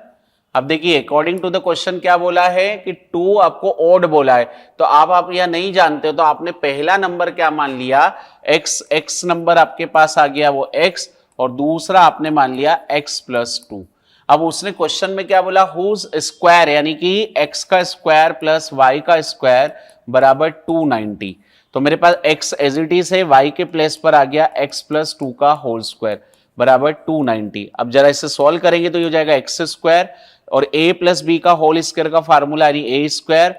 अब देखिए अकॉर्डिंग टू द क्वेश्चन क्या बोला है कि 2 आपको ओड बोला है, तो आप यह नहीं जानते हो तो आपने पहला नंबर क्या मान लिया x नंबर आपके पास आ गया वो x, और दूसरा आपने मान लिया x + 2। अब उसने क्वेश्चन में क्या बोला हुज स्क्वायर, यानी कि x का स्क्वायर प्लस y का स्क्वायर बराबर 290। तो मेरे पास x एज इट इज है, y के प्लेस पर आ गया x + 2 का होल स्क्वायर बराबर 290। अब जरा इसे सॉल्व करेंगे तो ये हो जाएगा x स्क्वायर और a + b का होल स्क्वायर का फार्मूला यानी a स्क्वायर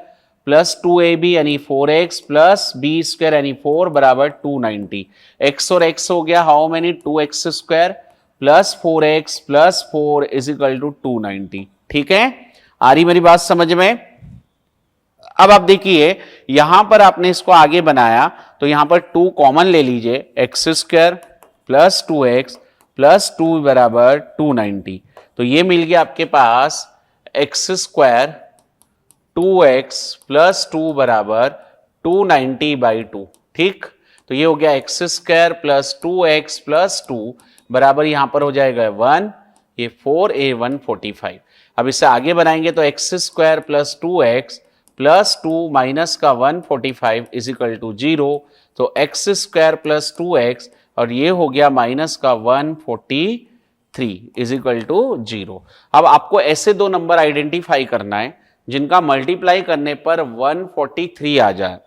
प्लस 2ab यानी 4x प्लस b स्क्वायर यानी 4 बराबर 290। x और x हो गया how many 2x square plus 4x plus 4 is equal to 290, ठीक है। आ रही मेरी बात समझ में। अब आप देखिए यहां पर आपने इसको आगे बनाया तो यहां पर 2 कॉमन ले लीजिए, x square plus 2x plus 2 बराबर 290। तो ये मिल गया आपके पास x स्क्वायर 2x प्लस 2 बराबर 290/2, ठीक। तो ये हो गया x square plus 2x plus 2 बराबर यहां पर हो जाएगा 1, ये 4a1 45। अब इसे आगे बनाएंगे तो x square plus 2x plus 2 minus का 145 इज इक्वल टू 0, तो x स्क्वायर प्लस 2x और ये हो गया माइनस का 143 इज इक्वल टू 0। अब आपको ऐसे 2 नंबर आइडेंटिफाई करना है जिनका मल्टीप्लाई करने पर 143 आ जाए,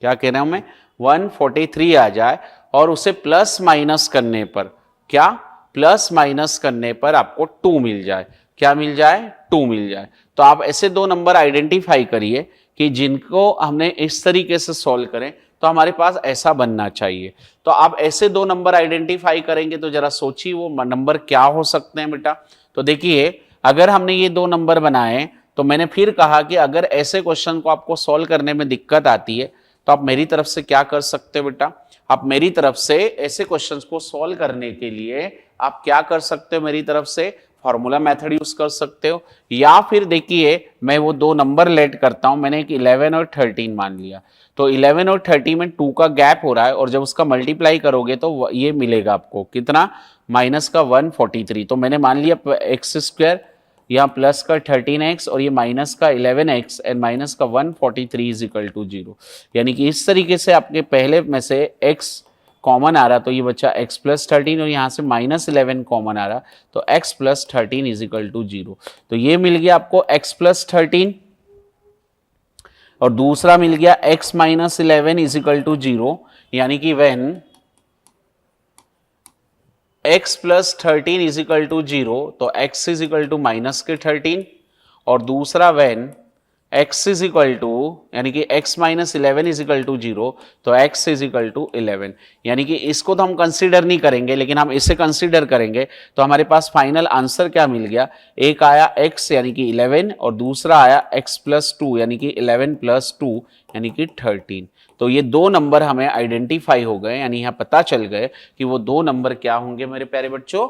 क्या कह रहा हूं मैं 143 आ जाए, और उसे प्लस माइनस करने पर क्या प्लस माइनस करने पर आपको 2 मिल जाए, क्या मिल जाए 2 मिल जाए। तो आप ऐसे 2 नंबर आइडेंटिफाई करिए कि जिनको हमने इस तरीके से सॉल्व करें तो हमारे पास ऐसा बनना चाहिए। तो आप ऐसे 2 नंबर आइडेंटिफाई करेंगे तो जरा सोचिए वो नंबर क्या हो सकते हैं बेटा। तो देखिए अगर हमने ये 2 नंबर बनाए तो मैंने फिर कहा कि अगर ऐसे क्वेश्चन को आपको सॉल्व करने में दिक्कत आती है तो आप मेरी तरफ से क्या कर सकते हो बेटा, आप मेरी तरफ से ऐसे क्वेश्चंस को सॉल्व करने के लिए आप क्या कर सकते हो मेरी तरफ से फॉर्मूला मेथड यूज कर सकते हो, या फिर देखिए मैं वो दो नंबर लेट करता हूं, मैंने एक 11 और 13 मान लिया, तो 11 और 30 में 2 का गैप हो रहा है, और जब उसका मल्टीप्लाई करोगे तो ये मिलेगा आपको कितना, माइनस का 143। तो मैंने मान लिया एक्स स्क्वायर, यहाँ प्लस का 13x और ये माइनस का 11x एंड माइनस का 143 इज इक्वल टू 0। यानी कि इस तरीके से आपके पहले में से x कॉमन आ रहा तो ये बच्चा x प्लस 13, और यहाँ से माइनस 11 कॉमन आ रहा तो x plus 13 is equal to 0। तो ये मिल गया आपको x प्लस 13, और दूसरा मिल गया x minus 11 is equal to 0, यानी कि when x plus 13 is equal to 0 तो x is equal to minus के 13, और दूसरा when x is equal to यानी कि x minus 11 is equal to 0 तो x इज इक्वल टू 11। यानी कि इसको तो हम कंसीडर नहीं करेंगे, लेकिन हम इसे कंसीडर करेंगे तो हमारे पास फाइनल आंसर क्या मिल गया, एक आया x यानी कि 11 और दूसरा आया x प्लस 2 यानी कि 11 प्लस 2 यानी कि 13। तो ये दो नंबर हमें आइडेंटिफाई हो गए, यानी यहाँ पता चल गए कि वो दो नंबर क्या होंगे मेरे प्यारे बच्चों,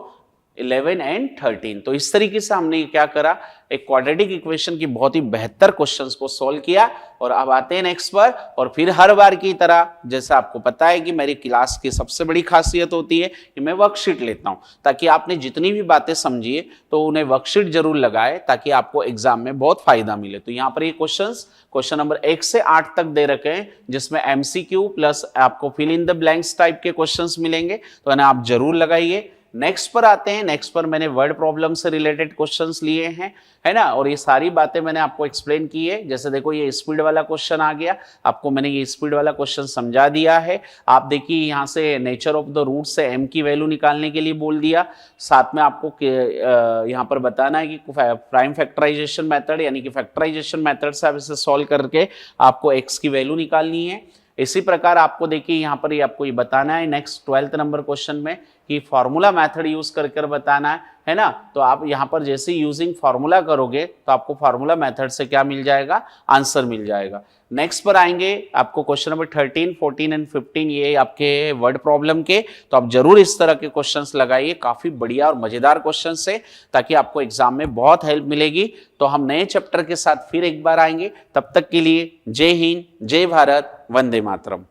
11 एंड 13। तो इस तरीके से हमने क्या करा, एक क्वाड्रेटिक इक्वेशन की बहुत ही बेहतर क्वेश्चंस को सॉल्व किया। और अब आते हैं नेक्स्ट पर, और फिर हर बार की तरह जैसा आपको पता है कि मेरी क्लास की सबसे बड़ी खासियत होती है कि मैं वर्कशीट लेता हूं, ताकि आपने जितनी भी बातें समझी है तो उन्हें वर्कशीट जरूर लगाए, ताकि आपको एग्जाम में बहुत फायदा मिले। तो यहाँ पर ये क्वेश्चन नंबर 1 से 8 तक दे रखे हैं, जिसमें MCQ प्लस आपको fill in the blanks type के क्वेश्चंस मिलेंगे, तो इन्हें आप जरूर लगाइए। नेक्स्ट पर आते हैं, नेक्स्ट पर मैंने वर्ड प्रॉब्लम से रिलेटेड क्वेश्चंस लिए हैं, है ना, और ये सारी बातें मैंने आपको एक्सप्लेन की है। जैसे देखो ये स्पीड वाला क्वेश्चन आ गया, आपको मैंने ये स्पीड वाला क्वेश्चन समझा दिया है। आप देखिए यहाँ से नेचर ऑफ द रूट से m की वैल्यू निकालने के लिए बोल दिया, साथ में आपको यहाँ पर बताना है कि प्राइम फैक्टराइजेशन मेथड यानी कि फैक्टराइजेशन मेथड से आप इसे सॉल्व करके आपको x की वैल्यू निकालनी है। इसी प्रकार आपको देखिए यहाँ पर ये आपको ये बताना है नेक्स्ट 12th नंबर क्वेश्चन में कि फार्मूला मेथड यूज कर बताना है ना। तो आप यहाँ पर जैसे यूजिंग फार्मूला करोगे तो आपको फार्मूला मेथड से क्या मिल जाएगा, आंसर मिल जाएगा। नेक्स्ट पर आएंगे आपको क्वेश्चन नंबर 13, 14 एंड 15, ये आपके वर्ड प्रॉब्लम के, तो आप जरूर इस तरह के क्वेश्चंस लगाइए, काफी बढ़िया और मजेदार क्वेश्चन से, ताकि आपको एग्जाम में बहुत हेल्प मिलेगी। तो हम नए चैप्टर के साथ फिर एक बार आएंगे, तब तक के लिए जय हिंद, जय भारत, वंदे मातरम।